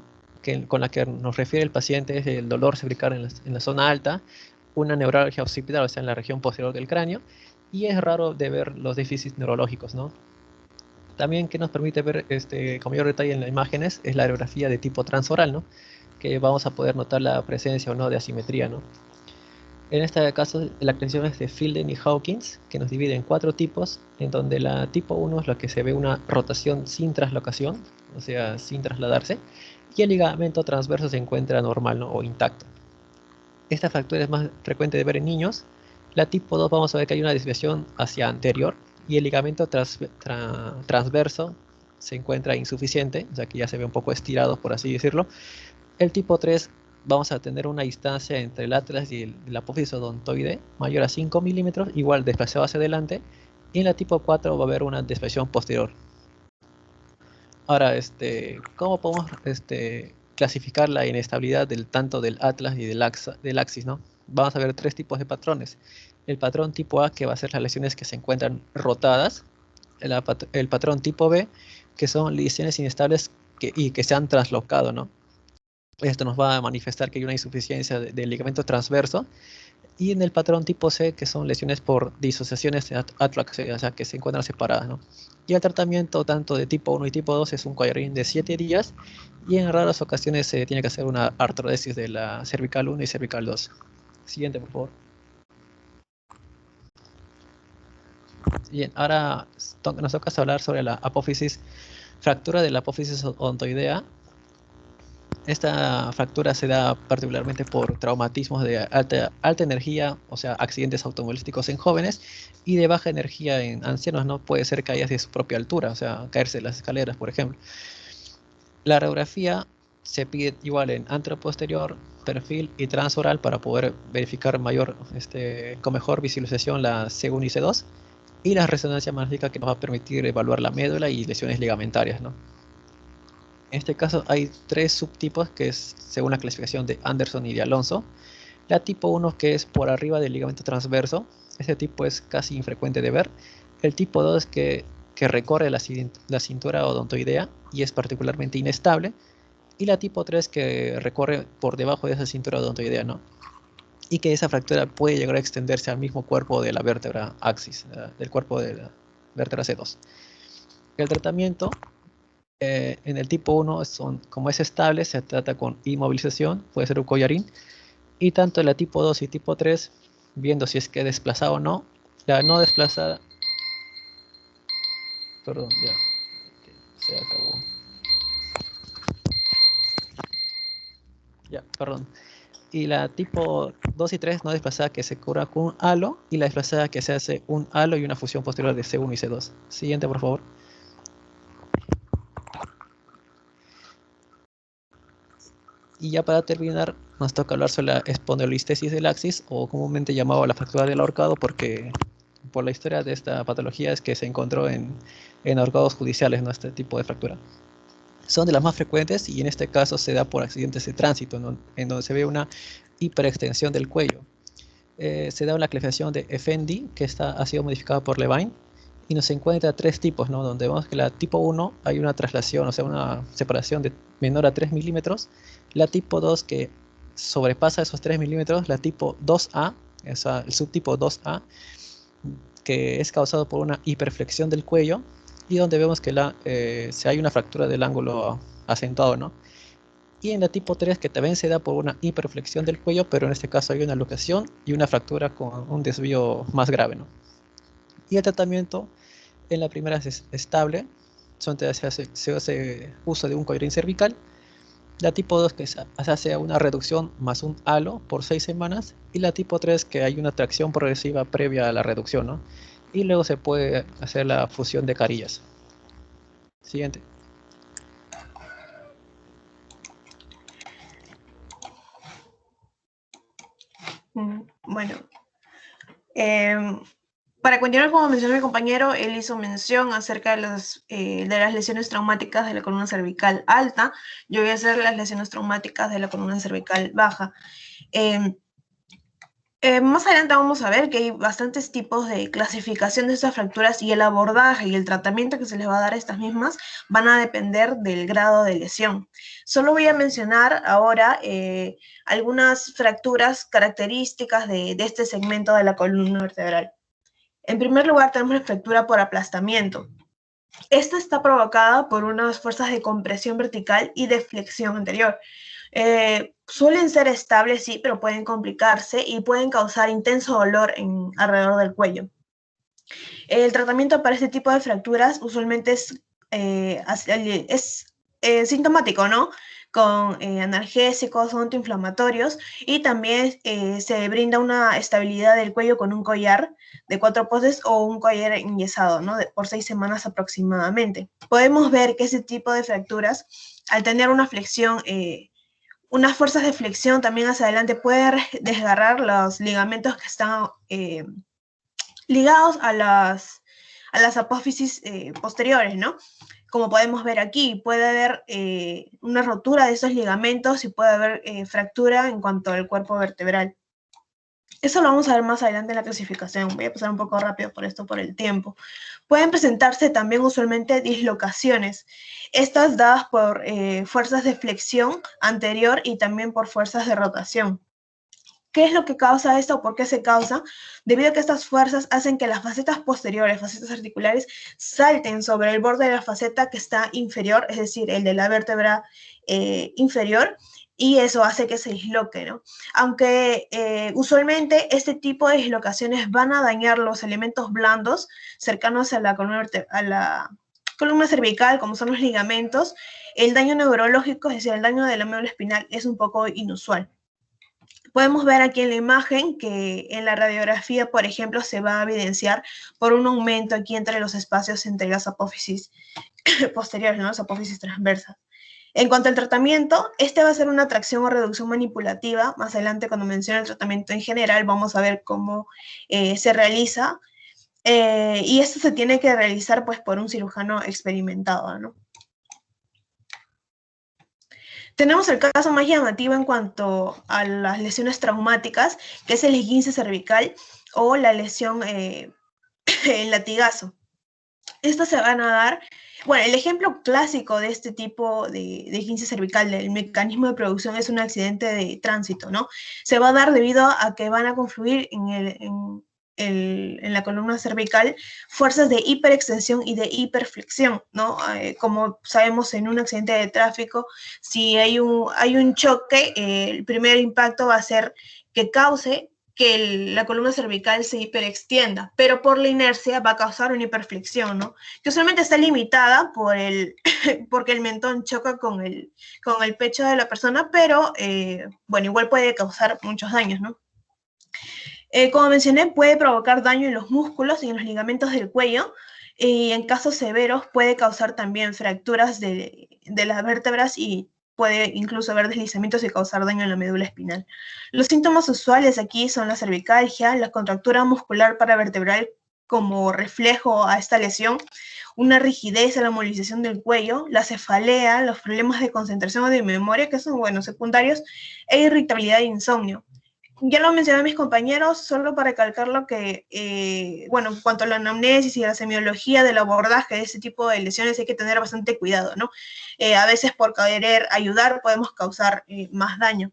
con la que nos refiere el paciente es el dolor cervical en la zona alta, una neuralgia occipital, o sea, en la región posterior del cráneo, y es raro de ver los déficits neurológicos, ¿no? También que nos permite ver con mayor detalle en las imágenes es la radiografía de tipo transoral, ¿no? Que vamos a poder notar la presencia o no de asimetría, ¿no? En este caso, la clasificación es de Fielden y Hawkins, que nos divide en 4 tipos, en donde la tipo 1 es la que se ve una rotación sin traslocación, o sea, sin trasladarse, y el ligamento transverso se encuentra normal, ¿no? O intacto. Esta fractura es más frecuente de ver en niños. La tipo 2 vamos a ver que hay una desviación hacia anterior, y el ligamento transverso se encuentra insuficiente, o sea que ya se ve un poco estirado, por así decirlo. El tipo 3 vamos a tener una distancia entre el atlas y la apófisis odontoide mayor a 5 milímetros, igual desplazado hacia adelante, y en la tipo 4 va a haber una desviación posterior. Ahora, ¿cómo podemos clasificar la inestabilidad tanto del atlas y del axis, ¿no? Vamos a ver 3 tipos de patrones. El patrón tipo A, que va a ser las lesiones que se encuentran rotadas. El patrón tipo B, que son lesiones inestables y que se han traslocado, ¿no? Esto nos va a manifestar que hay una insuficiencia del ligamento transverso. Y en el patrón tipo C, que son lesiones por disociaciones atlaxiales, o sea, que se encuentran separadas, ¿no? Y el tratamiento tanto de tipo 1 y tipo 2 es un collarín de 7 días, y en raras ocasiones se tiene que hacer una artrodesis de la cervical 1 y cervical 2. Siguiente, por favor. Bien, ahora nos toca hablar sobre la apófisis, fractura de la apófisis odontoidea. Esta fractura se da particularmente por traumatismos de alta energía, o sea, accidentes automovilísticos en jóvenes, y de baja energía en ancianos, ¿no? Puede ser caídas de su propia altura, o sea, caerse de las escaleras, por ejemplo. La radiografía se pide igual en anteroposterior, perfil y transoral para poder verificar con mejor visualización la C1 y C2, y la resonancia magnética que nos va a permitir evaluar la médula y lesiones ligamentarias, ¿no? En este caso hay 3 subtipos, que es según la clasificación de Anderson y de Alonso. La tipo 1, que es por arriba del ligamento transverso. Este tipo es casi infrecuente de ver. El tipo 2, que recorre la cintura odontoidea y es particularmente inestable. Y la tipo 3, que recorre por debajo de esa cintura odontoidea, ¿no? y que esa fractura puede llegar a extenderse al mismo cuerpo de la vértebra axis, del cuerpo de la vértebra C2. El tratamiento en el tipo 1, como es estable, se trata con inmovilización, puede ser un collarín, y tanto en la tipo 2 y tipo 3, viendo si es que desplazada o no, la no desplazada, perdón, ya, se acabó. Ya, perdón. Y la tipo 2 y 3 no desplazada que se cura con un halo, y la desplazada que se hace un halo y una fusión posterior de C1 y C2. Siguiente, por favor. Y ya para terminar, nos toca hablar sobre la espondilolistesis del axis, o comúnmente llamado la fractura del ahorcado, porque por la historia de esta patología es que se encontró en ahorcados judiciales, ¿no? Este tipo de fractura. Son de las más frecuentes y en este caso se da por accidentes de tránsito, ¿no? En donde se ve una hiperextensión del cuello. Se da una clefación de Effendi, que ha sido modificada por Levine, y nos encuentra tres tipos, ¿no? Donde vemos que la tipo 1 hay una traslación, o sea, una separación de menor a 3 milímetros. La tipo 2 que sobrepasa esos 3 milímetros. La tipo 2A, o sea, el subtipo 2A, que es causado por una hiperflexión del cuello, y donde vemos que si hay una fractura del ángulo acentuado, ¿no? Y en la tipo 3, que también se da por una hiperflexión del cuello, pero en este caso hay una luxación y una fractura con un desvío más grave, ¿no? Y el tratamiento en la primera es estable, se hace uso de un collarín cervical. La tipo 2 que se hace una reducción más un halo por 6 semanas, y la tipo 3 que hay una tracción progresiva previa a la reducción, ¿no? Y luego se puede hacer la fusión de carillas. Siguiente. Bueno, para continuar, como mencionó mi compañero, él hizo mención acerca de las lesiones traumáticas de la columna cervical alta. Yo voy a hacer las lesiones traumáticas de la columna cervical baja. Más adelante vamos a ver que hay bastantes tipos de clasificación de estas fracturas, y el abordaje y el tratamiento que se les va a dar a estas mismas van a depender del grado de lesión. Solo voy a mencionar ahora algunas fracturas características de este segmento de la columna vertebral. En primer lugar, tenemos la fractura por aplastamiento. Esta está provocada por unas fuerzas de compresión vertical y de flexión anterior. Suelen ser estables, sí, pero pueden complicarse y pueden causar intenso dolor alrededor del cuello. El tratamiento para este tipo de fracturas usualmente es sintomático, ¿no? Con analgésicos o antiinflamatorios, y también se brinda una estabilidad del cuello con un collar de 4 postes o un collar enyesado, ¿no? Por 6 semanas aproximadamente. Podemos ver que ese tipo de fracturas, al tener una flexión, unas fuerzas de flexión también hacia adelante, puede desgarrar los ligamentos que están ligados a las apófisis posteriores, ¿no? Como podemos ver aquí, puede haber una rotura de esos ligamentos y puede haber fractura en cuanto al cuerpo vertebral. Eso lo vamos a ver más adelante en la clasificación. Voy a pasar un poco rápido por esto, por el tiempo. Pueden presentarse también usualmente dislocaciones, estas dadas por fuerzas de flexión anterior y también por fuerzas de rotación. ¿Qué es lo que causa esto o por qué se causa? Debido a que estas fuerzas hacen que las facetas posteriores, facetas articulares, salten sobre el borde de la faceta que está inferior, es decir, el de la vértebra inferior, y eso hace que se disloque, ¿no? Aunque usualmente este tipo de dislocaciones van a dañar los elementos blandos cercanos a la columna cervical, como son los ligamentos, el daño neurológico, es decir, el daño de la médula espinal, es un poco inusual. Podemos ver aquí en la imagen que en la radiografía, por ejemplo, se va a evidenciar por un aumento aquí entre los espacios entre las apófisis posteriores, ¿no? Las apófisis transversas. En cuanto al tratamiento, este va a ser una tracción o reducción manipulativa. Más adelante, cuando mencione el tratamiento en general, vamos a ver cómo se realiza. Y esto se tiene que realizar pues, por un cirujano experimentado, ¿no? Tenemos el caso más llamativo en cuanto a las lesiones traumáticas, que es el esguince cervical o la lesión en latigazo. Estas se van a dar, bueno, el ejemplo clásico de este tipo de esguince cervical, del mecanismo de producción, es un accidente de tránsito, ¿no? Se va a dar debido a que van a confluir en la columna cervical fuerzas de hiperextensión y de hiperflexión, ¿no? Como sabemos en un accidente de tráfico, si hay un choque, el primer impacto va a ser que cause que la columna cervical se hiperextienda, pero por la inercia va a causar una hiperflexión, ¿no? Que usualmente está limitada porque el mentón choca con el pecho de la persona, pero bueno, igual puede causar muchos daños, ¿no? Como mencioné, puede provocar daño en los músculos y en los ligamentos del cuello, y en casos severos puede causar también fracturas de las vértebras y puede incluso haber deslizamientos y causar daño en la médula espinal. Los síntomas usuales aquí son la cervicalgia, la contractura muscular paravertebral como reflejo a esta lesión, una rigidez en la movilización del cuello, la cefalea, los problemas de concentración o de memoria, que son, bueno, secundarios, e irritabilidad e insomnio. Ya lo mencioné a mis compañeros, solo para recalcar lo que, bueno, en cuanto a la anamnesis y la semiología del abordaje de este tipo de lesiones hay que tener bastante cuidado, ¿no? A veces por querer ayudar podemos causar más daño.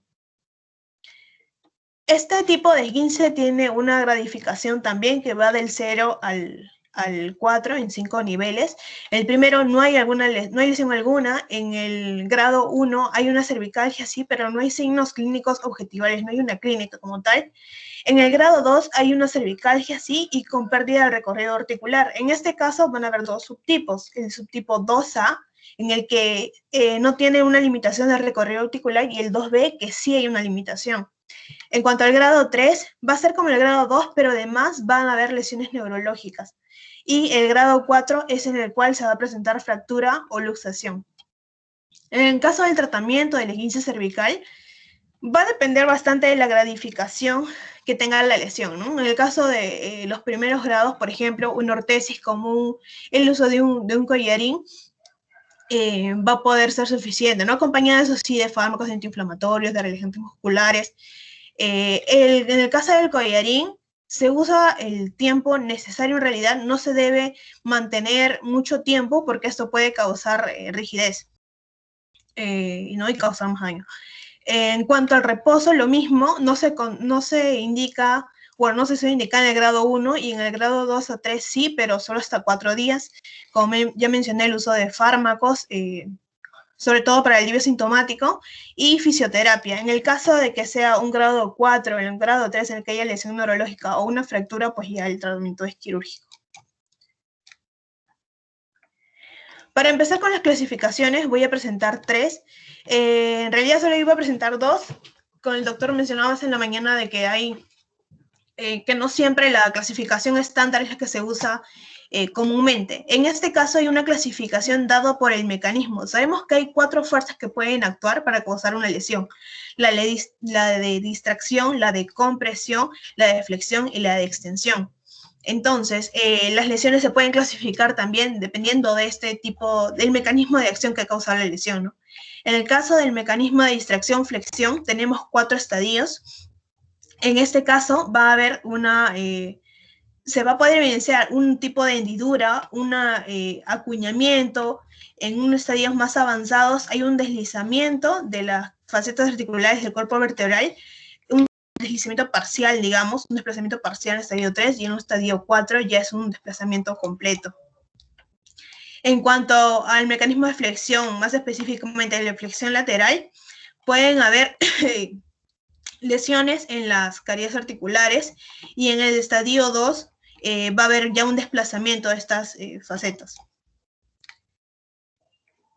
Este tipo de esguince tiene una gradificación también que va del 0 al 4 en 5 niveles. El primero no hay lesión alguna. En el grado 1 hay una cervicalgia, sí, pero no hay signos clínicos objetivales, no hay una clínica como tal. En el grado 2 hay una cervicalgia, sí, y con pérdida del recorrido articular. En este caso van a haber dos subtipos. El subtipo 2A, en el que no tiene una limitación del recorrido articular, y el 2B, que sí hay una limitación. En cuanto al grado 3, va a ser como el grado 2, pero además van a haber lesiones neurológicas. Y el grado 4 es en el cual se va a presentar fractura o luxación. En el caso del tratamiento del esguince cervical, va a depender bastante de la gradificación que tenga la lesión, ¿no? En el caso de los primeros grados, por ejemplo, una ortesis común, el uso de un collarín, va a poder ser suficiente, ¿no? Acompañada, eso sí, de fármacos antiinflamatorios, de relajantes musculares. En el caso del collarín, se usa el tiempo necesario en realidad, no se debe mantener mucho tiempo porque esto puede causar rigidez ¿no? Y causar más daño. En cuanto al reposo, lo mismo, no se indica, bueno, no se suele indicar en el grado 1 y en el grado 2 a 3 sí, pero solo hasta 4 días. Como ya mencioné, el uso de fármacos, sobre todo para el alivio sintomático, y fisioterapia. En el caso de que sea un grado 4, en el grado 3 en el que haya lesión neurológica o una fractura, pues ya el tratamiento es quirúrgico. Para empezar con las clasificaciones, voy a presentar 3. En realidad solo iba a presentar 2. Con el doctor mencionabas en la mañana de que hay, que no siempre la clasificación estándar es la que se usa comúnmente. En este caso hay una clasificación dada por el mecanismo. Sabemos que hay 4 fuerzas que pueden actuar para causar una lesión. La de distracción, la de compresión, la de flexión y la de extensión. Entonces, las lesiones se pueden clasificar también dependiendo de este tipo, del mecanismo de acción que causa la lesión, ¿no? En el caso del mecanismo de distracción-flexión, tenemos 4 estadios. En este caso, va a haber se va a poder evidenciar un tipo de hendidura, un acuñamiento. En unos estadios más avanzados hay un deslizamiento de las facetas articulares del cuerpo vertebral, un deslizamiento parcial, digamos, un desplazamiento parcial en estadio 3, y en un estadio 4 ya es un desplazamiento completo. En cuanto al mecanismo de flexión, más específicamente de flexión lateral, pueden haber lesiones en las caries articulares, y en el estadio 2 va a haber ya un desplazamiento de estas facetas.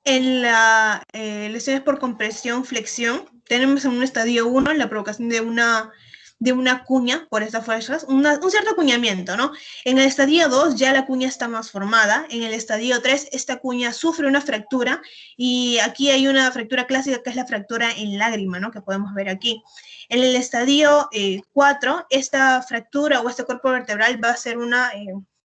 En las lesiones por compresión-flexión, tenemos en un estadio 1 la provocación de una cuña por estas fuerzas, un cierto acuñamiento, ¿no? En el estadio 2 ya la cuña está más formada. En el estadio 3 esta cuña sufre una fractura, y aquí hay una fractura clásica que es la fractura en lágrima, ¿no? Que podemos ver aquí. En el estadio 4, esta fractura o este cuerpo vertebral va a ser una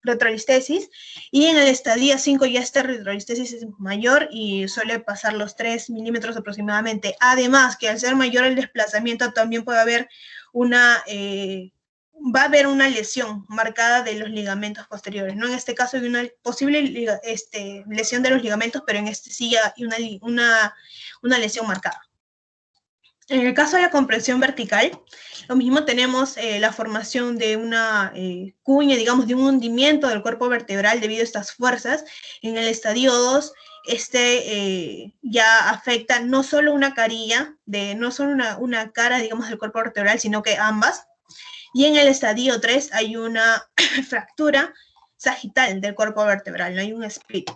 retrolistesis, y en el estadio 5 ya esta retrolistesis es mayor y suele pasar los 3 milímetros aproximadamente. Además, que al ser mayor el desplazamiento también puede haber una va a haber una lesión marcada de los ligamentos posteriores, ¿no? En este caso hay una posible lesión de los ligamentos, pero en este sí hay una lesión marcada. En el caso de la compresión vertical, lo mismo tenemos la formación de una cuña, digamos, de un hundimiento del cuerpo vertebral debido a estas fuerzas. En el estadio 2, ya afecta no solo una carilla, no solo una cara, digamos, del cuerpo vertebral, sino que ambas. Y en el estadio 3 hay una fractura sagital del cuerpo vertebral, no hay un split.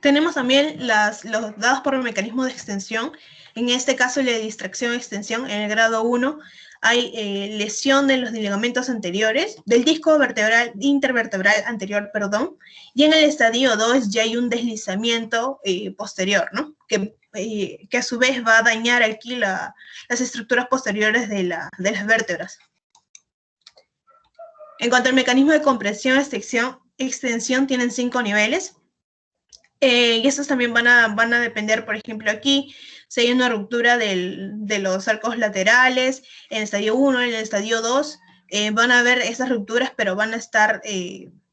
Tenemos también los dados por el mecanismo de extensión. En este caso, la distracción-extensión, en el grado 1, hay lesión de los ligamentos anteriores, del disco vertebral, intervertebral anterior, perdón, y en el estadio 2 ya hay un deslizamiento posterior, ¿no? Que a su vez va a dañar aquí las estructuras posteriores de las vértebras. En cuanto al mecanismo de compresión, extensión, tienen 5 niveles. Y estos también van a depender, por ejemplo, aquí, si hay una ruptura de los arcos laterales, en el estadio 1, en el estadio 2, van a haber esas rupturas, pero van a estar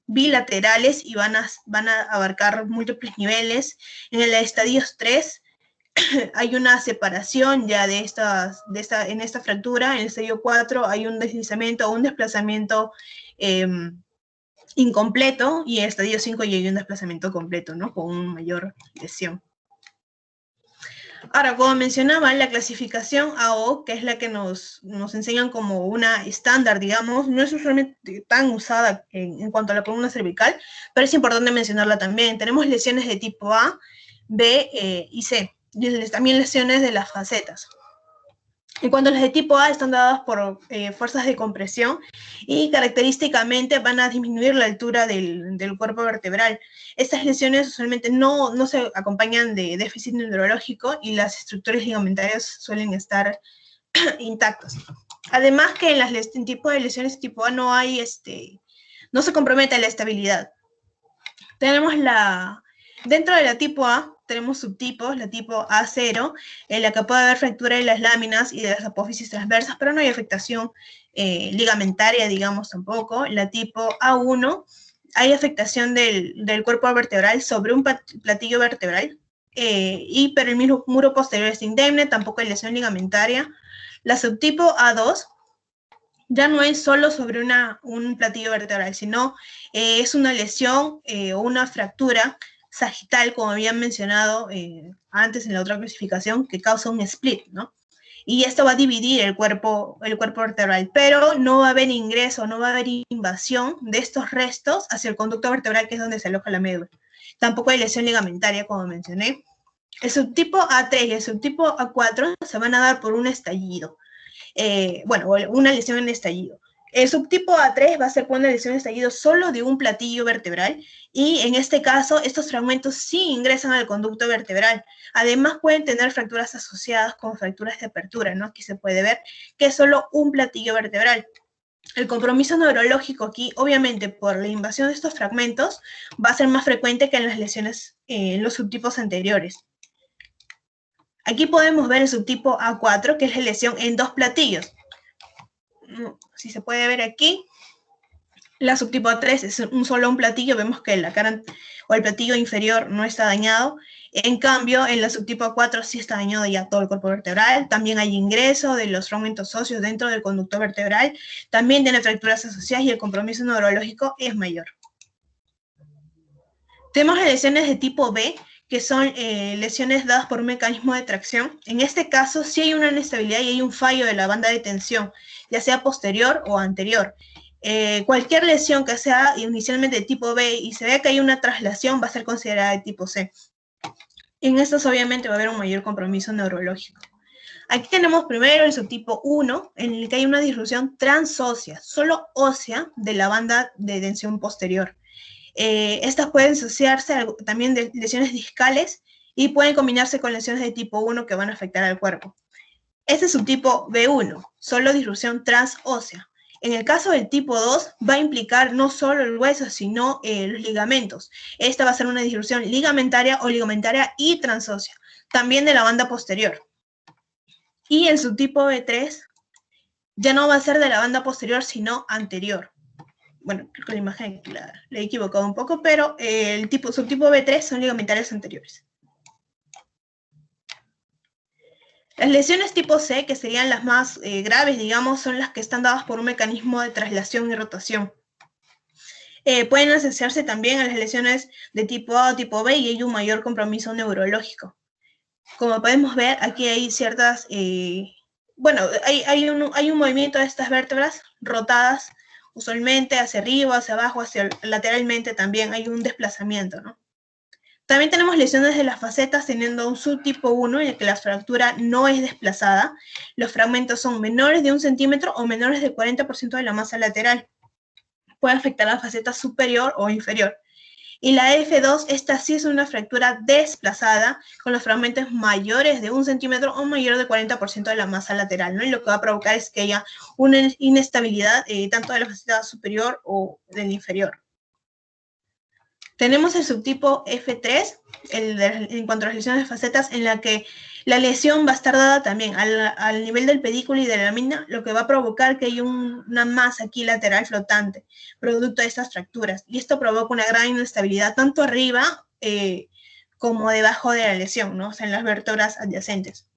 bilaterales y van a abarcar múltiples niveles. En el estadio 3 hay una separación ya en esta fractura. En el estadio 4 hay un deslizamiento o un desplazamiento incompleto, y en el estadio 5 ya hay un desplazamiento completo, ¿no? Con una mayor lesión. Ahora, como mencionaba, la clasificación AO, que es la que nos enseñan como una estándar, digamos, no es usualmente tan usada en cuanto a la columna cervical, pero es importante mencionarla también. Tenemos lesiones de tipo A, B y C, y también lesiones de las facetas. En cuanto a las de tipo A, están dadas por fuerzas de compresión y característicamente van a disminuir la altura del cuerpo vertebral. Estas lesiones usualmente no se acompañan de déficit neurológico y las estructuras ligamentarias suelen estar intactas. Además que en las tipos de lesiones tipo A no se compromete la estabilidad. Tenemos dentro de la tipo A, tenemos subtipos, la tipo A0, en la que puede haber fractura de las láminas y de las apófisis transversas, pero no hay afectación ligamentaria, digamos, tampoco. La tipo A1, hay afectación del cuerpo vertebral sobre un platillo vertebral, pero el mismo muro posterior es indemne, tampoco hay lesión ligamentaria. La subtipo A2, ya no es solo sobre un platillo vertebral, sino es una lesión o una fractura sagital, como habían mencionado antes en la otra clasificación, que causa un split, ¿no? Y esto va a dividir el cuerpo vertebral, pero no va a haber ingreso, no va a haber invasión de estos restos hacia el conducto vertebral, que es donde se aloja la médula. Tampoco hay lesión ligamentaria, como mencioné. El subtipo A3 y el subtipo A4 se van a dar por un estallido. Una lesión en estallido. El subtipo A3 va a ser una lesión en estallido solo de un platillo vertebral, y en este caso estos fragmentos sí ingresan al conducto vertebral. Además pueden tener fracturas asociadas con fracturas de apertura, ¿no? Aquí se puede ver que es solo un platillo vertebral. El compromiso neurológico aquí, obviamente por la invasión de estos fragmentos, va a ser más frecuente que en las lesiones en los subtipos anteriores. Aquí podemos ver el subtipo A4, que es la lesión en dos platillos. Si se puede ver aquí, la subtipo A3 es un platillo, vemos que la cara o el platillo inferior no está dañado. En cambio, en la subtipo A4 sí está dañado ya todo el cuerpo vertebral. También hay ingreso de los fragmentos óseos dentro del conducto vertebral. También tiene fracturas asociadas y el compromiso neurológico es mayor. Tenemos las lesiones de tipo B, que son lesiones dadas por un mecanismo de tracción. En este caso, sí hay una inestabilidad y hay un fallo de la banda de tensión, ya sea posterior o anterior. Cualquier lesión que sea inicialmente de tipo B y se vea que hay una traslación, va a ser considerada de tipo C. En estos, obviamente, va a haber un mayor compromiso neurológico. Aquí tenemos primero el subtipo 1, en el que hay una disrupción transósea, solo ósea, de la banda de tensión posterior. Estas pueden asociarse también de lesiones discales y pueden combinarse con lesiones de tipo 1 que van a afectar al cuerpo. Este subtipo B1, solo disrupción transósea. En el caso del tipo 2, va a implicar no solo el hueso, sino los ligamentos. Esta va a ser una disrupción ligamentaria o ligamentaria y transósea, también de la banda posterior. Y el subtipo B3 ya no va a ser de la banda posterior, sino anterior. Bueno, creo que la imagen la he equivocado un poco, pero el subtipo B3 son ligamentarias anteriores. Las lesiones tipo C, que serían las más graves, digamos, son las que están dadas por un mecanismo de traslación y rotación. Pueden asociarse también a las lesiones de tipo A o tipo B y hay un mayor compromiso neurológico. Como podemos ver, aquí hay ciertas... bueno, hay un movimiento de estas vértebras rotadas, usualmente hacia arriba, hacia abajo, lateralmente también hay un desplazamiento, ¿no? También tenemos lesiones de las facetas teniendo un subtipo 1 en el que la fractura no es desplazada. Los fragmentos son menores de 1 centímetro o menores del 40% de la masa lateral. Puede afectar a la faceta superior o inferior. Y la F2, esta sí es una fractura desplazada con los fragmentos mayores de 1 centímetro o mayor del 40% de la masa lateral, ¿no? Y lo que va a provocar es que haya una inestabilidad tanto de la faceta superior o del inferior. Tenemos el subtipo F3, en cuanto a las lesiones de facetas, en la que la lesión va a estar dada también al nivel del pedículo y de la lámina, lo que va a provocar que haya una masa aquí lateral flotante, producto de estas fracturas. Y esto provoca una gran inestabilidad, tanto arriba como debajo de la lesión, ¿no? O sea, en las vértebras adyacentes.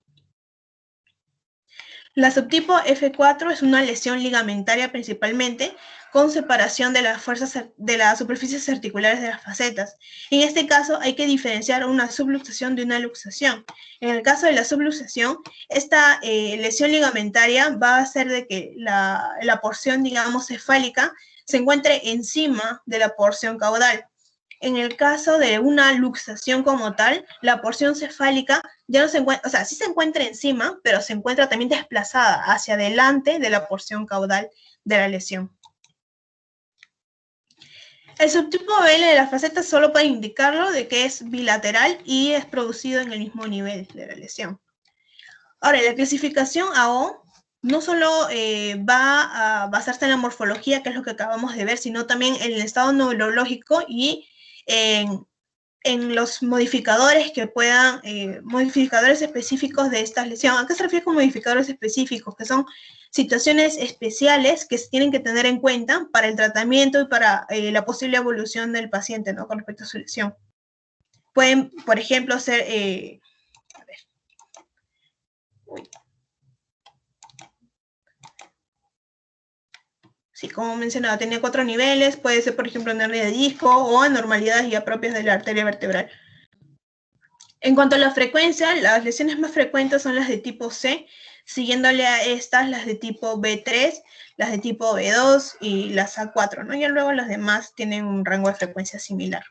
La subtipo F4 es una lesión ligamentaria principalmente, con separación de las fuerzas de las superficies articulares de las facetas. En este caso hay que diferenciar una subluxación de una luxación. En el caso de la subluxación, esta lesión ligamentaria va a hacer de que la porción, digamos, cefálica se encuentre encima de la porción caudal. En el caso de una luxación como tal, la porción cefálica ya no se encuentra, o sea, sí se encuentra encima, pero se encuentra también desplazada hacia adelante de la porción caudal de la lesión. El subtipo BL de las facetas solo puede indicarlo de que es bilateral y es producido en el mismo nivel de la lesión. Ahora, la clasificación AO no solo va a basarse en la morfología, que es lo que acabamos de ver, sino también en el estado neurológico y en los modificadores que puedan, modificadores específicos de esta lesión. ¿A qué se refiere con modificadores específicos? Que son situaciones especiales que se tienen que tener en cuenta para el tratamiento y para la posible evolución del paciente, ¿no? Con respecto a su lesión. Pueden, por ejemplo, ser... a ver. Uy. Sí, como mencionaba, tenía 4 niveles, puede ser, por ejemplo, una hernia de disco o anormalidades ya propias de la arteria vertebral. En cuanto a la frecuencia, las lesiones más frecuentes son las de tipo C, siguiéndole a estas las de tipo B3, las de tipo B2 y las A4, ¿no? Y luego las demás tienen un rango de frecuencia similar.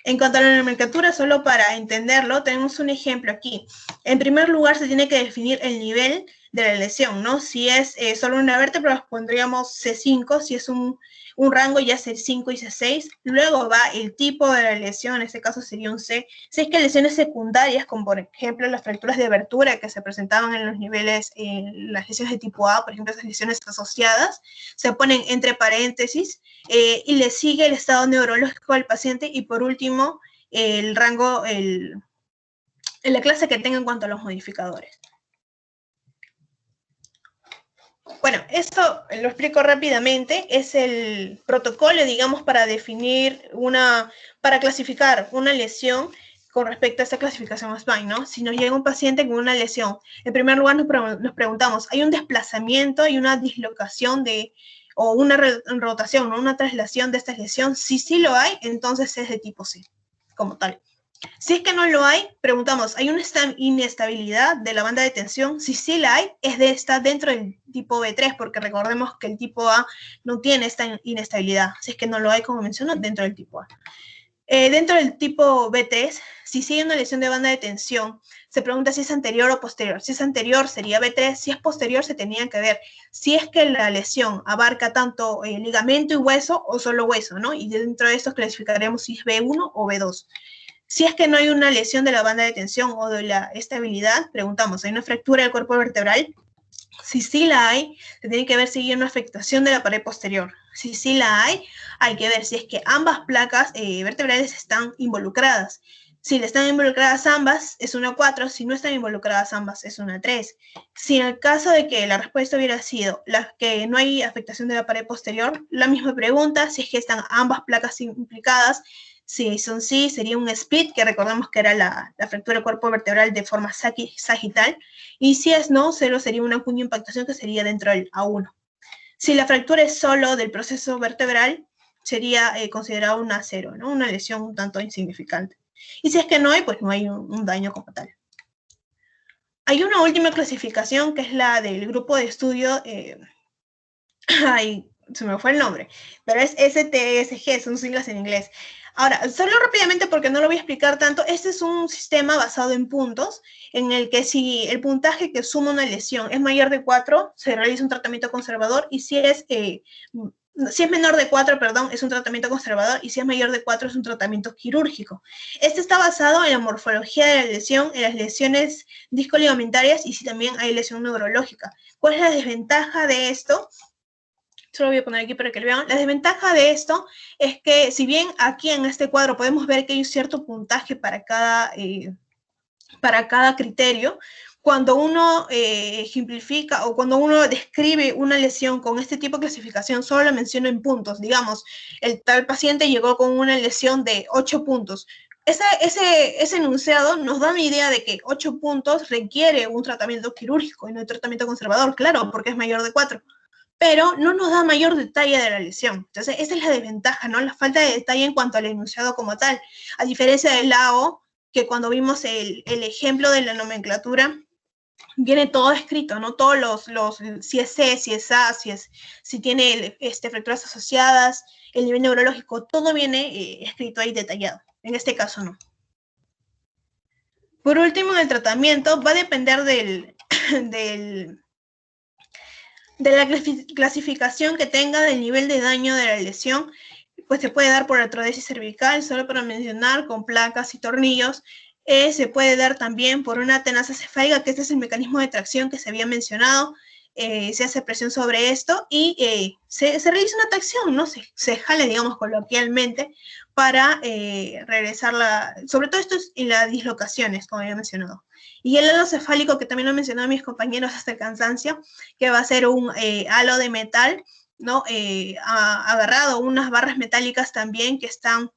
En cuanto a la nomenclatura, solo para entenderlo, tenemos un ejemplo aquí. En primer lugar, se tiene que definir el nivel de la lesión, ¿no? Si es solo una vértebra, pondríamos C5, si es un rango ya C5 y C6. Luego va el tipo de la lesión, en este caso sería un C. Si es que lesiones secundarias, como por ejemplo las fracturas de abertura que se presentaban en los niveles, las lesiones de tipo A, por ejemplo, esas lesiones asociadas, se ponen entre paréntesis y le sigue el estado neurológico del paciente y por último el rango, la clase que tenga en cuanto a los modificadores. Bueno, esto lo explico rápidamente, es el protocolo, digamos, para definir para clasificar una lesión con respecto a esta clasificación SPINE, ¿no? Si nos llega un paciente con una lesión, en primer lugar nos preguntamos, ¿hay un desplazamiento, hay una dislocación o una rotación, ¿no? Una traslación de esta lesión? Si sí lo hay, entonces es de tipo C, como tal. Si es que no lo hay, preguntamos, ¿hay una inestabilidad de la banda de tensión? Si sí la hay, está dentro del tipo B3, porque recordemos que el tipo A no tiene esta inestabilidad. Si es que no lo hay, como menciono, dentro del tipo A. Dentro del tipo B3, si sigue una lesión de banda de tensión, se pregunta si es anterior o posterior. Si es anterior, sería B3. Si es posterior, se tenía que ver si es que la lesión abarca tanto ligamento y hueso o solo hueso, ¿no? Y dentro de esto clasificaremos si es B1 o B2. Si es que no hay una lesión de la banda de tensión o de la estabilidad, preguntamos, ¿hay una fractura del cuerpo vertebral? Si sí la hay, se tiene que ver si hay una afectación de la pared posterior. Si sí la hay que ver si es que ambas placas vertebrales están involucradas. Si están involucradas ambas, es una 4. Si no están involucradas ambas, es una 3. Si en el caso de que la respuesta hubiera sido que no hay afectación de la pared posterior, la misma pregunta, si es que están ambas placas implicadas. Si son sí, sería un split, que recordamos que era la fractura del cuerpo vertebral de forma sagital. Y si es no, 0 sería una cuña impactación que sería dentro del A1. Si la fractura es solo del proceso vertebral, sería considerada una 0, ¿no? Una lesión un tanto insignificante. Y si es que no hay, pues no hay un daño como tal. Hay una última clasificación, que es la del grupo de estudio, ay, se me fue el nombre, pero es STSG, son siglas en inglés. Ahora, solo rápidamente, porque no lo voy a explicar tanto, este es un sistema basado en puntos, en el que si el puntaje que suma una lesión es mayor de 4, se realiza un tratamiento conservador, y si es menor de 4, perdón, es un tratamiento conservador, y si es mayor de 4 es un tratamiento quirúrgico. Este está basado en la morfología de la lesión, en las lesiones discoligamentarias, y si también hay lesión neurológica. ¿Cuál es la desventaja de esto? Solo voy a poner aquí para que lo vean. La desventaja de esto es que, si bien aquí en este cuadro podemos ver que hay un cierto puntaje para cada criterio, cuando uno ejemplifica o cuando uno describe una lesión con este tipo de clasificación, solo la menciona en puntos. Digamos, el tal paciente llegó con una lesión de 8 puntos. Ese enunciado nos da una idea de que 8 puntos requiere un tratamiento quirúrgico y no un tratamiento conservador, claro, porque es mayor de 4. Pero no nos da mayor detalle de la lesión. Entonces, esa es la desventaja, ¿no? La falta de detalle en cuanto al enunciado como tal. A diferencia del AO, que cuando vimos el ejemplo de la nomenclatura, viene todo escrito, ¿no? Todos si es C, si es A, si tiene fracturas asociadas, el nivel neurológico, todo viene escrito ahí detallado. En este caso, no. Por último, el tratamiento va a depender de la clasificación que tenga del nivel de daño de la lesión. Pues se puede dar por artrodesis cervical, solo para mencionar, con placas y tornillos. Se puede dar también por una tenaza cefálica, que este es el mecanismo de tracción que se había mencionado. Se hace presión sobre esto y se realiza una tracción, ¿no? Se jale, digamos, coloquialmente, para regresar sobre todo esto es en las dislocaciones, como había mencionado. Y el halo cefálico, que también lo han mencionado mis compañeros hasta el cansancio, que va a ser un halo de metal, ¿no? Agarrado, unas barras metálicas también que están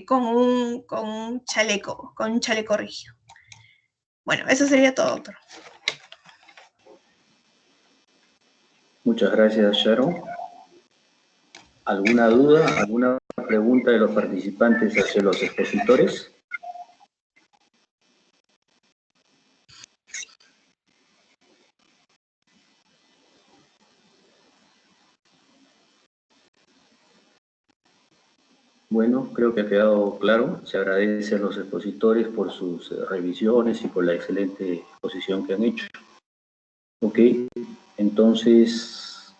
con un chaleco rígido. Bueno, eso sería todo, doctor. Muchas gracias, Sharon. ¿Alguna duda, alguna pregunta de los participantes hacia los expositores? Bueno, creo que ha quedado claro. Se agradece a los expositores por sus revisiones y por la excelente exposición que han hecho. Ok, entonces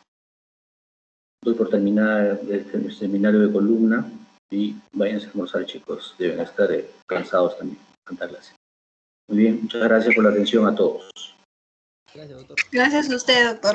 doy por terminada este seminario de columna y váyanse a almorzar, chicos. Deben estar cansados también de tanta clase. Muy bien, muchas gracias por la atención a todos. Gracias, doctor. Gracias a usted, doctor.